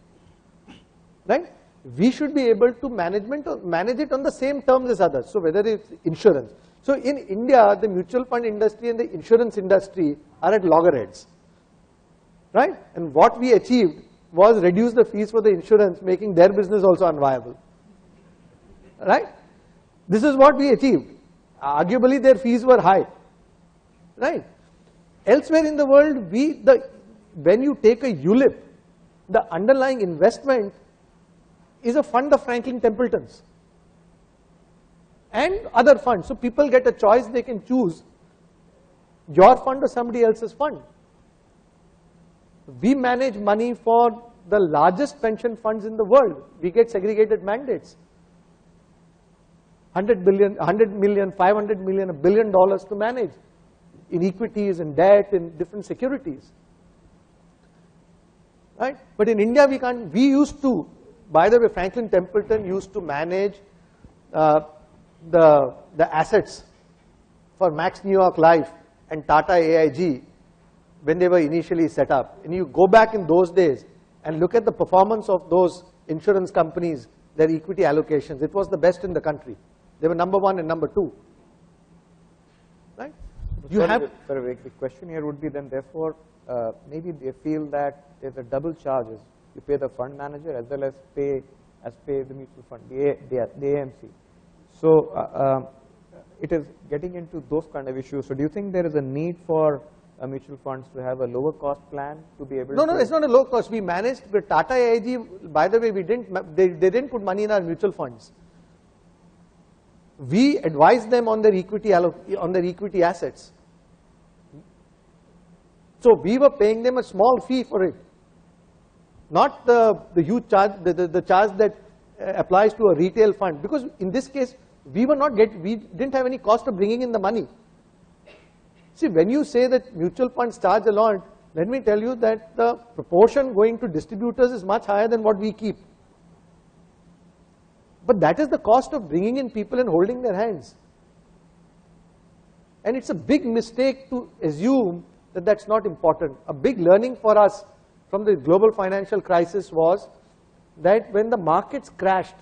right? We should be able to manage it on the same terms as others. So whether it's insurance. So in India, the mutual fund industry and the insurance industry are at loggerheads, right? And what we achieved was reduce the fees for the insurance, making their business also unviable, right? This is what we achieved. Arguably, their fees were high, right? Elsewhere in the world, when you take a ULIP, the underlying investment is a fund of Franklin Templeton's and other funds. So people get a choice, they can choose your fund or somebody else's fund. We manage money for the largest pension funds in the world. We get segregated mandates. 100 million, 500 million, $1 billion to manage in equities and debt and different securities. Right? But in India, we can't. We used to, by the way, Franklin Templeton used to manage the assets for Max New York Life and Tata AIG when they were initially set up. And you go back in those days and look at the performance of those insurance companies, their equity allocations. It was the best in the country. They were number 1 and number 2. Right? Sorry, the question here would be then, therefore, maybe they feel that there's a double charges. You pay the fund manager as well as pay the mutual fund, the AMC. So it is getting into those kind of issues. So do you think there is a need for mutual funds to have a lower cost plan to be able to? No, it's not a low cost. We managed with Tata AIG. By the way, they didn't put money in our mutual funds. We advised them on their equity assets. So we were paying them a small fee for it, not the huge charge, the charge that applies to a retail fund. Because in this case, we didn't have any cost of bringing in the money. See, when you say that mutual funds charge a lot, let me tell you that the proportion going to distributors is much higher than what we keep. But that is the cost of bringing in people and holding their hands. And it's a big mistake to assume that that's not important. A big learning for us from the global financial crisis was that when the markets crashed,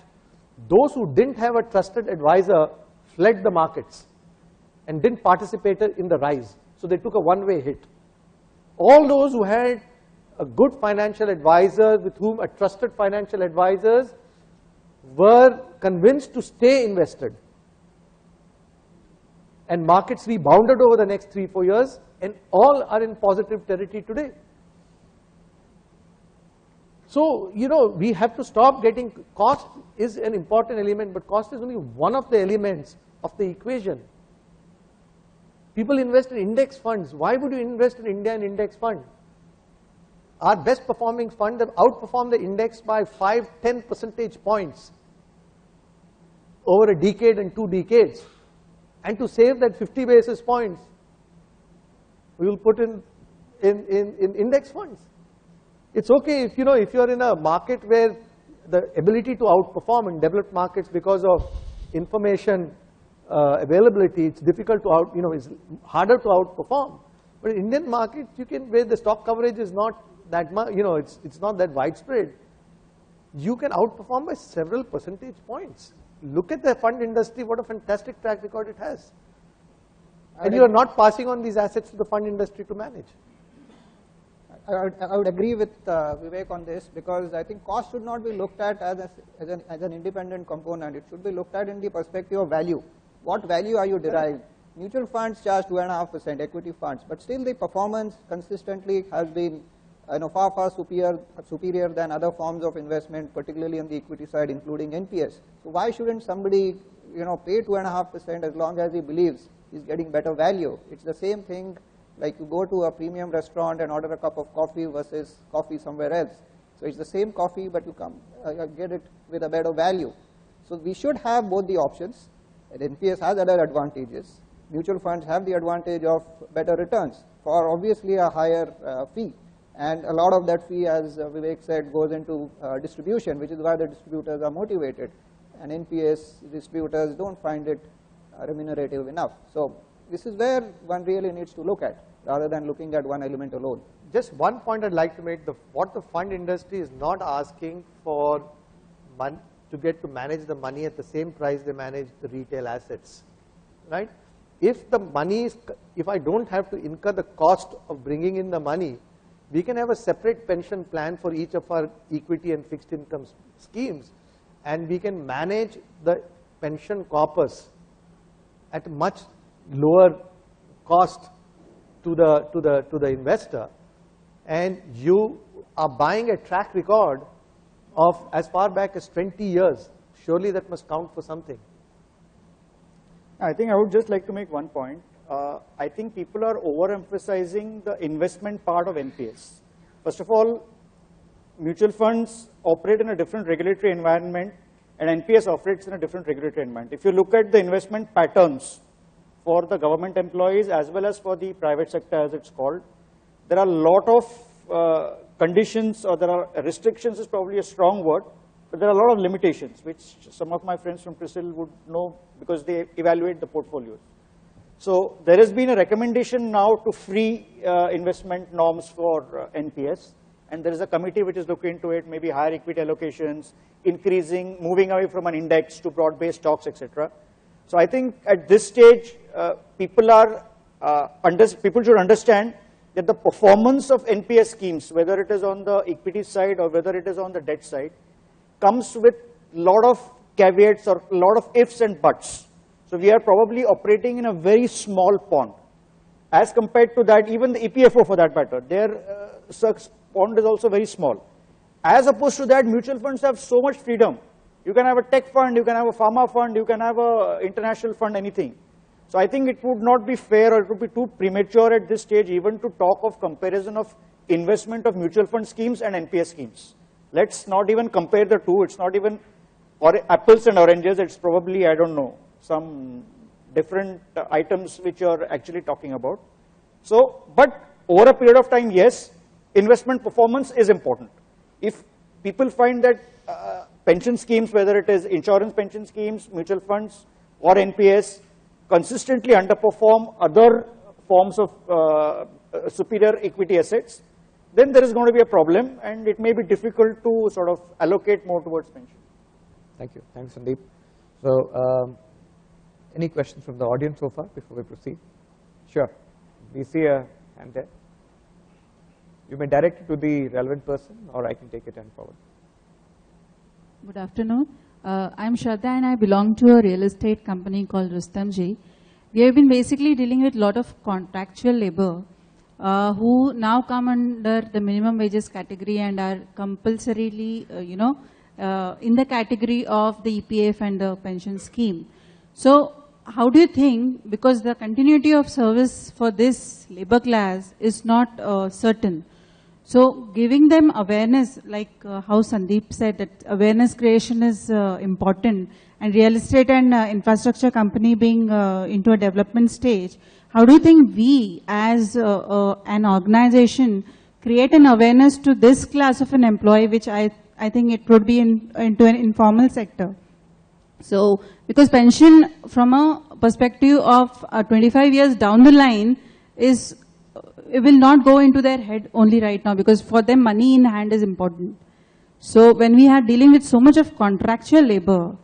those who didn't have a trusted advisor fled the markets and didn't participate in the rise. So they took a one-way hit. All those who had a good financial advisor, with whom a trusted financial advisors, were convinced to stay invested. And markets rebounded over the next 3-4 years, and all are in positive territory today. So, we have to stop getting, cost is an important element, but cost is only one of the elements of the equation. People invest in index funds. Why would you invest in India in index fund? our best performing funds have outperformed the index by 5-10 percentage points over a decade and 2 decades. And to save that 50 basis points, we will put in index funds. It's okay if, if you're in a market where the ability to outperform in developed markets because of information availability, it's difficult to it's harder to outperform. But in Indian market, where the stock coverage is not that much, it's not that widespread, you can outperform by several percentage points. Look at the fund industry, what a fantastic track record it has. And you are not passing on these assets to the fund industry to manage. I would agree with Vivek on this, because I think cost should not be looked at as an independent component. It should be looked at in the perspective of value. What value are you deriving? Mutual funds charge 2.5%, equity funds, but still the performance consistently has been far superior than other forms of investment, particularly on the equity side, including NPS. So why shouldn't somebody pay 2.5% as long as he believes he's getting better value? It's the same thing like you go to a premium restaurant and order a cup of coffee versus coffee somewhere else. So it's the same coffee, but you get it with a better value. So we should have both the options. And NPS has other advantages. Mutual funds have the advantage of better returns for obviously a higher fee. And a lot of that fee, as Vivek said, goes into distribution, which is why the distributors are motivated. And NPS distributors don't find it remunerative enough. So this is where one really needs to look at, rather than looking at one element alone. Just one point I'd like to make, what the fund industry is not asking for to get to manage the money at the same price they manage the retail assets, right? If the money is, if I don't have to incur the cost of bringing in the money, we can have a separate pension plan for each of our equity and fixed income schemes, and we can manage the pension corpus at a much lower cost to the investor, and you are buying a track record of as far back as 20 years. Surely that must count for something. I think I would just like to make one point. I think people are overemphasizing the investment part of NPS. First of all, mutual funds operate in a different regulatory environment, and NPS operates in a different regulatory environment. If you look at the investment patterns for the government employees as well as for the private sector, as it's called, there are a lot of conditions, or there are restrictions is probably a strong word, but there are a lot of limitations, which some of my friends from CRISIL would know because they evaluate the portfolios. So there has been a recommendation now to free investment norms for NPS, and there is a committee which is looking into it, maybe higher equity allocations, moving away from an index to broad-based stocks, etc. So I think at this stage, people should understand that the performance of NPS schemes, whether it is on the equity side or whether it is on the debt side, comes with a lot of caveats or a lot of ifs and buts. So we are probably operating in a very small pond. As compared to that, even the EPFO for that matter, their pond is also very small. As opposed to that, mutual funds have so much freedom. You can have a tech fund, you can have a pharma fund, you can have an international fund, anything. So I think it would not be fair, or it would be too premature at this stage even to talk of comparison of investment of mutual fund schemes and NPS schemes. Let's not even compare the two. It's not even apples and oranges. It's probably, I don't know, some different items which you're actually talking about. So, but over a period of time, yes, investment performance is important. If people find that pension schemes, whether it is insurance pension schemes, mutual funds, or NPS, consistently underperform other forms of superior equity assets, then there is going to be a problem, and it may be difficult to sort of allocate more towards pension. Thank you. Thanks, Sandeep. So, any questions from the audience so far before we proceed? Sure. We see a hand there. You may direct it to the relevant person, or I can take it and forward. Good afternoon. I'm Shraddha, and I belong to a real estate company called Rustomjee. We have been basically dealing with a lot of contractual labor who now come under the minimum wages category and are compulsorily, in the category of the EPF and the pension scheme. So how do you think, because the continuity of service for this labor class is not certain, So giving them awareness, like how Sandeep said, that awareness creation is important, and real estate and infrastructure company being into a development stage, how do you think we as an organization create an awareness to this class of an employee, which I think it would be into an informal sector? So, because pension from a perspective of 25 years down the line is, it will not go into their head only right now, because for them money in hand is important. So when we are dealing with so much of contractual labor,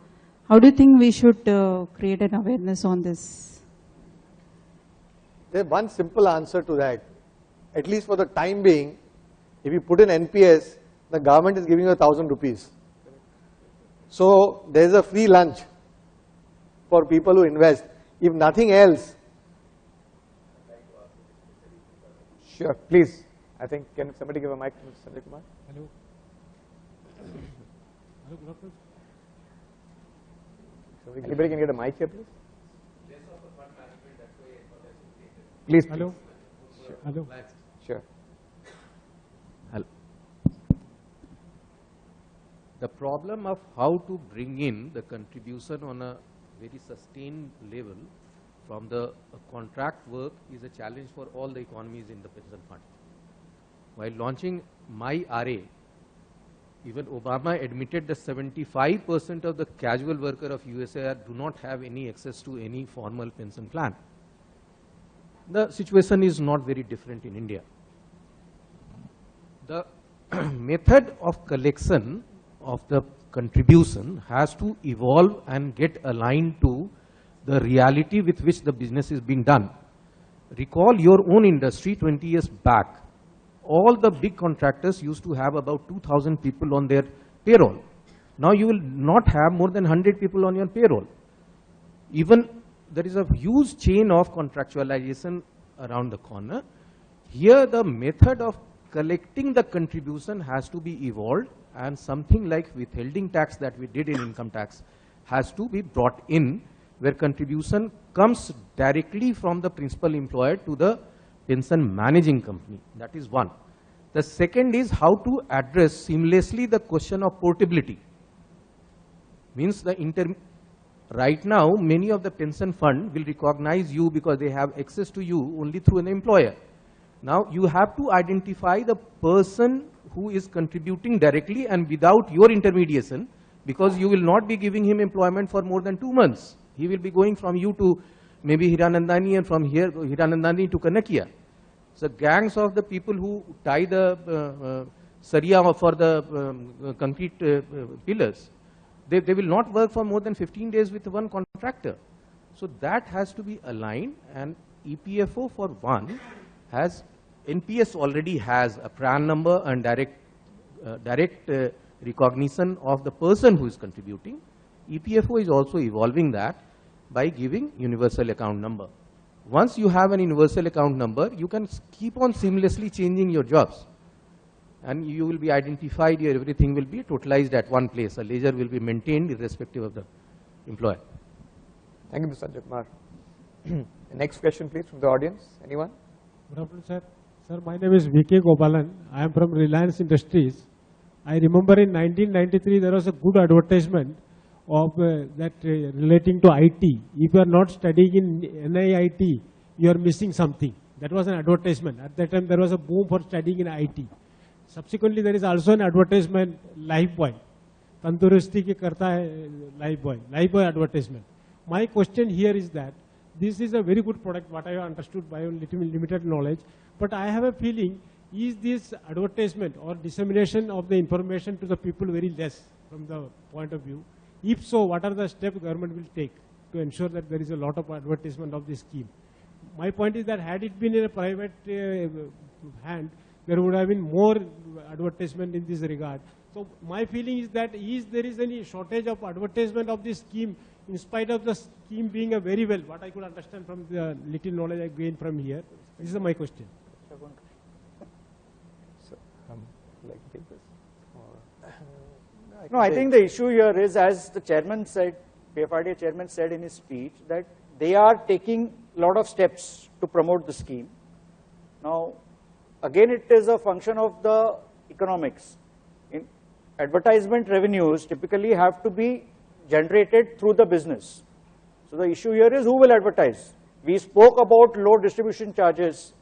how do you think we should create an awareness on this? There's one simple answer to that. At least for the time being, if you put in NPS, the government is giving you 1,000 rupees. So there's a free lunch for people who invest. If nothing else. Sure, please. I think, can somebody give a mic to Mr. Sanjay Kumar? Hello. Hello, good afternoon. Anybody can get a mic here, please? Please. Hello. Sure. Hello. Sure. Hello. The problem of how to bring in the contribution on a very sustained level from the contract work is a challenge for all the economies in the pension fund. While launching MyRA, even Obama admitted that 75% of the casual worker of USA do not have any access to any formal pension plan. The situation is not very different in India. The method of collection of the contribution has to evolve and get aligned to the reality with which the business is being done. Recall your own industry 20 years back. All the big contractors used to have about 2,000 people on their payroll. Now you will not have more than 100 people on your payroll. Even there is a huge chain of contractualization around the corner. Here the method of collecting the contribution has to be evolved, and something like withholding tax that we did in income tax has to be brought in, where contribution comes directly from the principal employer to the pension managing company. That is one. The second is how to address seamlessly the question of portability. Means right now, many of the pension fund will recognize you because they have access to you only through an employer. Now you have to identify the person who is contributing directly and without your intermediation, because you will not be giving him employment for more than 2 months. He will be going from you to maybe Hiranandani, and from here Hiranandani to Kanakia. So gangs of the people who tie the saria for the concrete pillars, they will not work for more than 15 days with one contractor. So that has to be aligned, and EPFO for one has, NPS already has a PRAN number and direct recognition of the person who is contributing. EPFO is also evolving that by giving universal account number. Once you have an universal account number, you can keep on seamlessly changing your jobs, and you will be identified, your everything will be totalized at one place. A ledger will be maintained irrespective of the employer. Thank you, Mr. Sanjay Kumar. The next question, please, from the audience. Anyone? Good afternoon, sir. Sir, my name is V.K. Gopalan. I am from Reliance Industries. I remember in 1993 there was a good advertisement of that relating to IT. If you are not studying in NIIT, you are missing something. That was an advertisement. At that time there was a boom for studying in IT. Subsequently there is also an advertisement, Lifebuoy. Tandurusti ki karta hai Lifebuoy. Lifebuoy advertisement. My question here is that this is a very good product, what I have understood by limited knowledge, but I have a feeling, is this advertisement or dissemination of the information to the people very less from the point of view? If so, what are the steps government will take to ensure that there is a lot of advertisement of this scheme? My point is that had it been in a private hand, there would have been more advertisement in this regard. So my feeling is that there is any shortage of advertisement of this scheme, in spite of the scheme being a very well, what I could understand from the little knowledge I gained from here. This is my question. So, like take this? No, I think the issue here is, as the chairman said, PFRDA chairman said in his speech, that they are taking a lot of steps to promote the scheme. Now, again it is a function of the economics. In advertisement revenues typically have to be generated through the business. So the issue here is who will advertise. We spoke about low distribution charges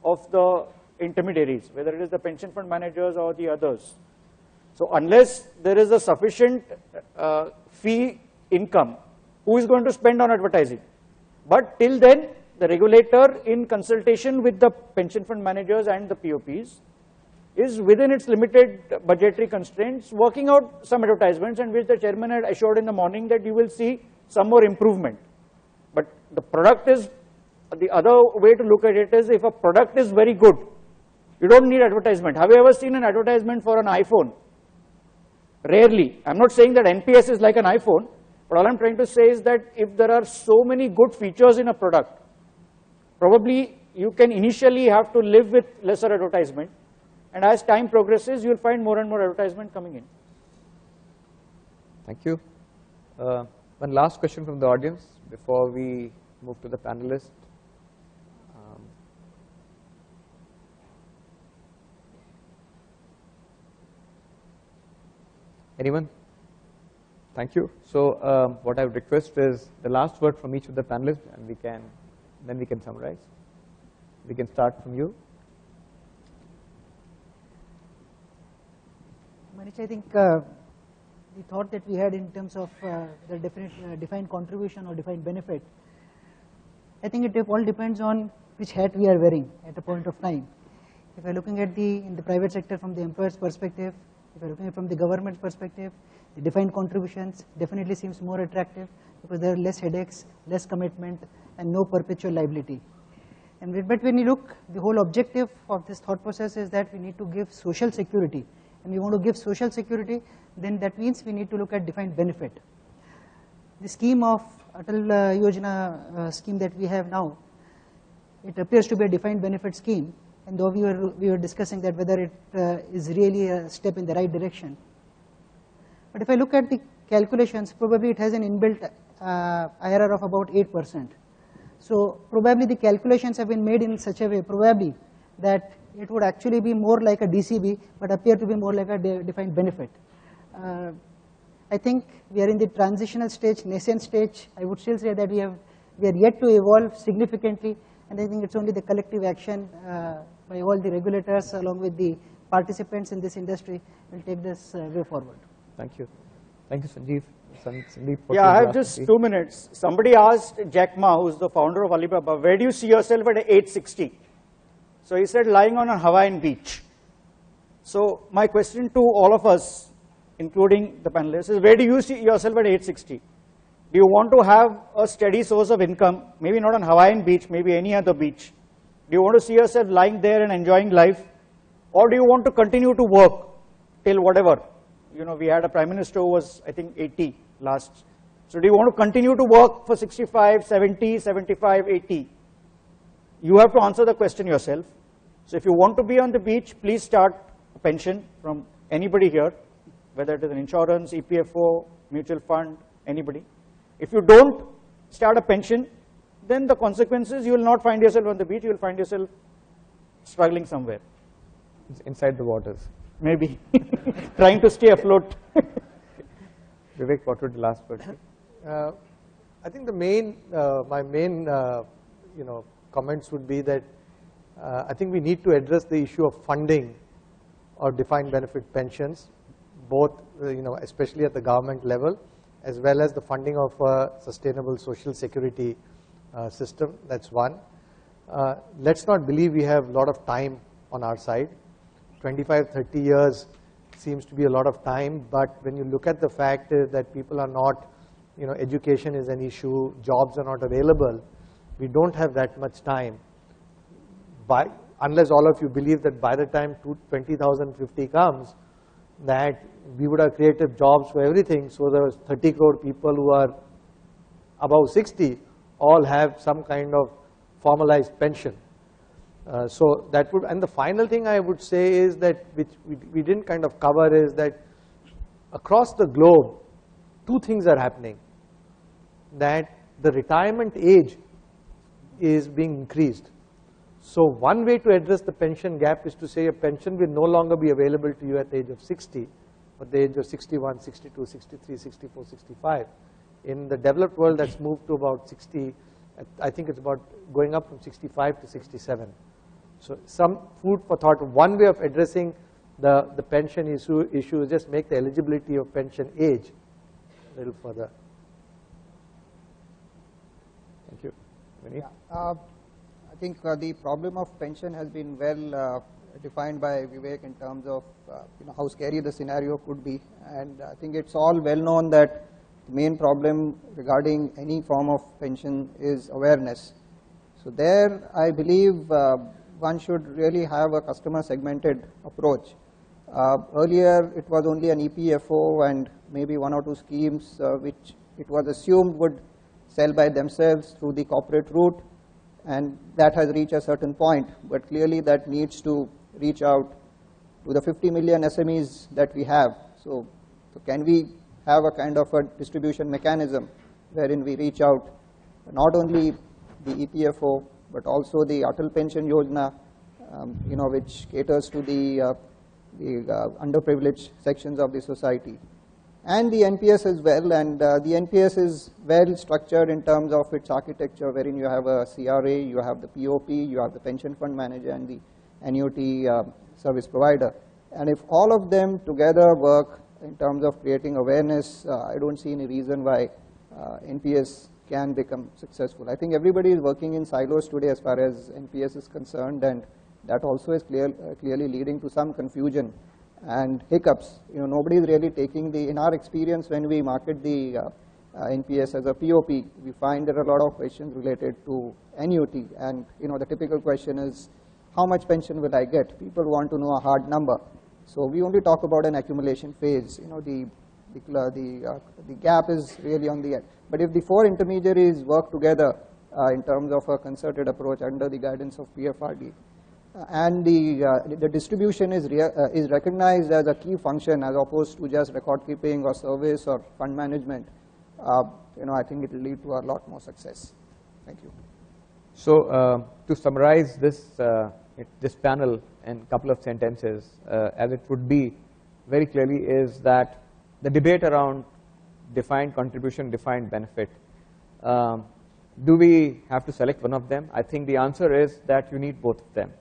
of the intermediaries, whether it is the pension fund managers or the others. So unless there is a sufficient fee income, who is going to spend on advertising? But till then, the regulator, in consultation with the pension fund managers and the POPs, is within its limited budgetary constraints working out some advertisements, and which the chairman had assured in the morning that you will see some more improvement. But the product is, the other way to look at it is, if a product is very good, you don't need advertisement. Have you ever seen an advertisement for an iPhone? Rarely. I'm not saying that NPS is like an iPhone, but all I'm trying to say is that if there are so many good features in a product, probably you can initially have to live with lesser advertisement, and as time progresses, you'll find more and more advertisement coming in. Thank you. One last question from the audience before we move to the panelists. Anyone? Thank you. So what I would request is the last word from each of the panelists, and then we can summarize. We can start from you. Manish, I think the thought that we had in terms of the defined contribution or defined benefit, I think it all depends on which hat we are wearing at a point of time. If we are looking at in the private sector from the employer's perspective, if we are looking at from the government perspective, the defined contributions definitely seems more attractive because there are less headaches, less commitment, and no perpetual liability. But when you look, the whole objective of this thought process is that we need to give social security. And we want to give social security, then that means we need to look at defined benefit. The scheme of Atal Yojana scheme that we have now, it appears to be a defined benefit scheme, and though we were discussing that whether it is really a step in the right direction. But if I look at the calculations, probably it has an inbuilt IRR of about 8%. So probably the calculations have been made in such a way, probably, that it would actually be more like a DCB, but appear to be more like a defined benefit. I think we are in the transitional stage, nascent stage. I would still say that we are yet to evolve significantly, and I think it's only the collective action by all the regulators along with the participants in this industry will take this way forward. Thank you. Thank you, Sanjeev. Sandeep, yeah, I have just 2 minutes. Somebody asked Jack Ma, who is the founder of Alibaba, where do you see yourself at age 60? So he said, lying on a Hawaiian beach. So my question to all of us, including the panelists, is where do you see yourself at age 60? Do you want to have a steady source of income, maybe not on Hawaiian beach, maybe any other beach? Do you want to see yourself lying there and enjoying life? Or do you want to continue to work till whatever? You know, we had a prime minister who was, I think, 80 last. So do you want to continue to work for 65, 70, 75, 80? You have to answer the question yourself. So if you want to be on the beach, please start a pension from anybody here, whether it is an insurance, EPFO, mutual fund, anybody. If you don't start a pension, then the consequences, you will not find yourself on the beach, you will find yourself struggling somewhere. Inside the waters. Maybe, trying to stay afloat. Vivek, what would the last word be? I think my main comments would be that I think we need to address the issue of funding or defined benefit pensions, both especially at the government level, as well as the funding of a sustainable social security system. That's one. Let's not believe we have a lot of time on our side. 25, 30 years seems to be a lot of time, but when you look at the fact that people are not, education is an issue, jobs are not available, we don't have that much time. Unless all of you believe that by the time 2050 comes, that we would have created jobs for everything, so there was 30 crore people who are above 60 all have some kind of formalized pension. So that would, and the final thing I would say is that, which we didn't kind of cover, is that across the globe, two things are happening. That the retirement age is being increased. So one way to address the pension gap is to say a pension will no longer be available to you at the age of 60, but the age of 61, 62, 63, 64, 65. In the developed world, that's moved to about 60. I think it's about going up from 65 to 67. So some food for thought. One way of addressing the pension issue is just make the eligibility of pension age a little further. Thank you. Vineet? Yeah, I think the problem of pension has been well defined by Vivek in terms of how scary the scenario could be, and I think it's all well known that the main problem regarding any form of pension is awareness. So there I believe one should really have a customer segmented approach. Earlier it was only an EPFO and maybe one or two schemes which it was assumed would sell by themselves through the corporate route, and that has reached a certain point, but clearly that needs to reach out to the 50 million SMEs that we have. So can we have a kind of a distribution mechanism wherein we reach out not only the EPFO but also the Atal Pension Yojana, which caters to the underprivileged sections of the society, and the NPS as well. And the NPS is well structured in terms of its architecture, wherein you have a CRA, you have the POP, you have the pension fund manager and the annuity service provider. And if all of them together work in terms of creating awareness, I don't see any reason why NPS can become successful. I think everybody is working in silos today as far as NPS is concerned, and that also is clearly leading to some confusion and hiccups. Nobody is really taking in our experience when we market the NPS as a POP, we find there are a lot of questions related to annuity, and the typical question is, how much pension will I get? People want to know a hard number. So we only talk about an accumulation phase. The gap is really on the end. But if the four intermediaries work together in terms of a concerted approach under the guidance of PFRD, and the distribution is recognized as a key function as opposed to just record keeping or service or fund management, I think it will lead to a lot more success. Thank you. So to summarize this panel in a couple of sentences, as it would be very clearly, is that the debate around defined contribution, defined benefit, do we have to select one of them? I think the answer is that you need both of them.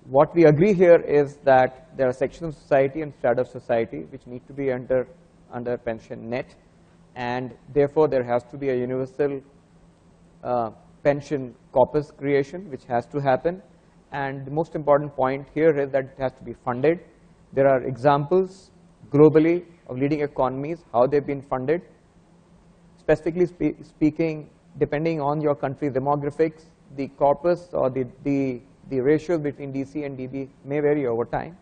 What we agree here is that there are sections of society and strata of society which need to be under pension net, and therefore there has to be a universal pension corpus creation which has to happen. And the most important point here is that it has to be funded. There are examples globally of leading economies, how they've been funded. Specifically speaking, depending on your country's demographics, the corpus or the ratios between DC and DB may vary over time.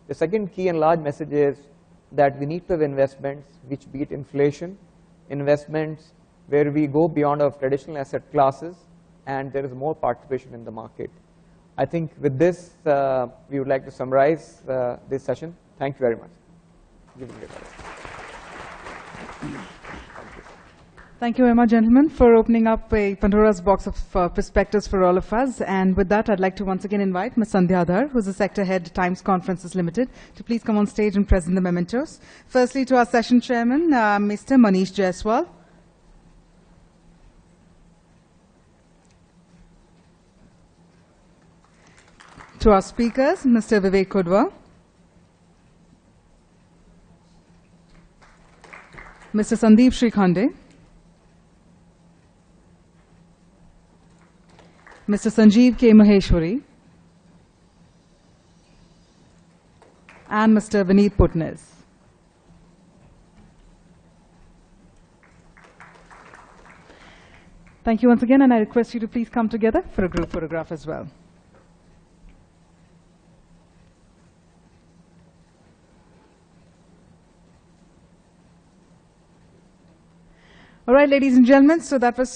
The second key and large message is that we need to have investments which beat inflation, investments where we go beyond our traditional asset classes and there is more participation in the market. I think with this, we would like to summarize this session. Thank you very much. Thank you very much, gentlemen, for opening up a Pandora's box of perspectives for all of us. And with that, I'd like to once again invite Ms. Sandhya Dhar, who's the Sector Head, Times Conferences Limited, to please come on stage and present the mementos. Firstly, to our session chairman, Mr. Manish Jaiswal. To our speakers, Mr. Vivek Kudva, Mr. Sandeep Shrikhande, Mr. Sanjeev K. Maheshwari, and Mr. Vineet Putnes. Thank you once again, and I request you to please come together for a group photograph as well. All right, ladies and gentlemen, so that was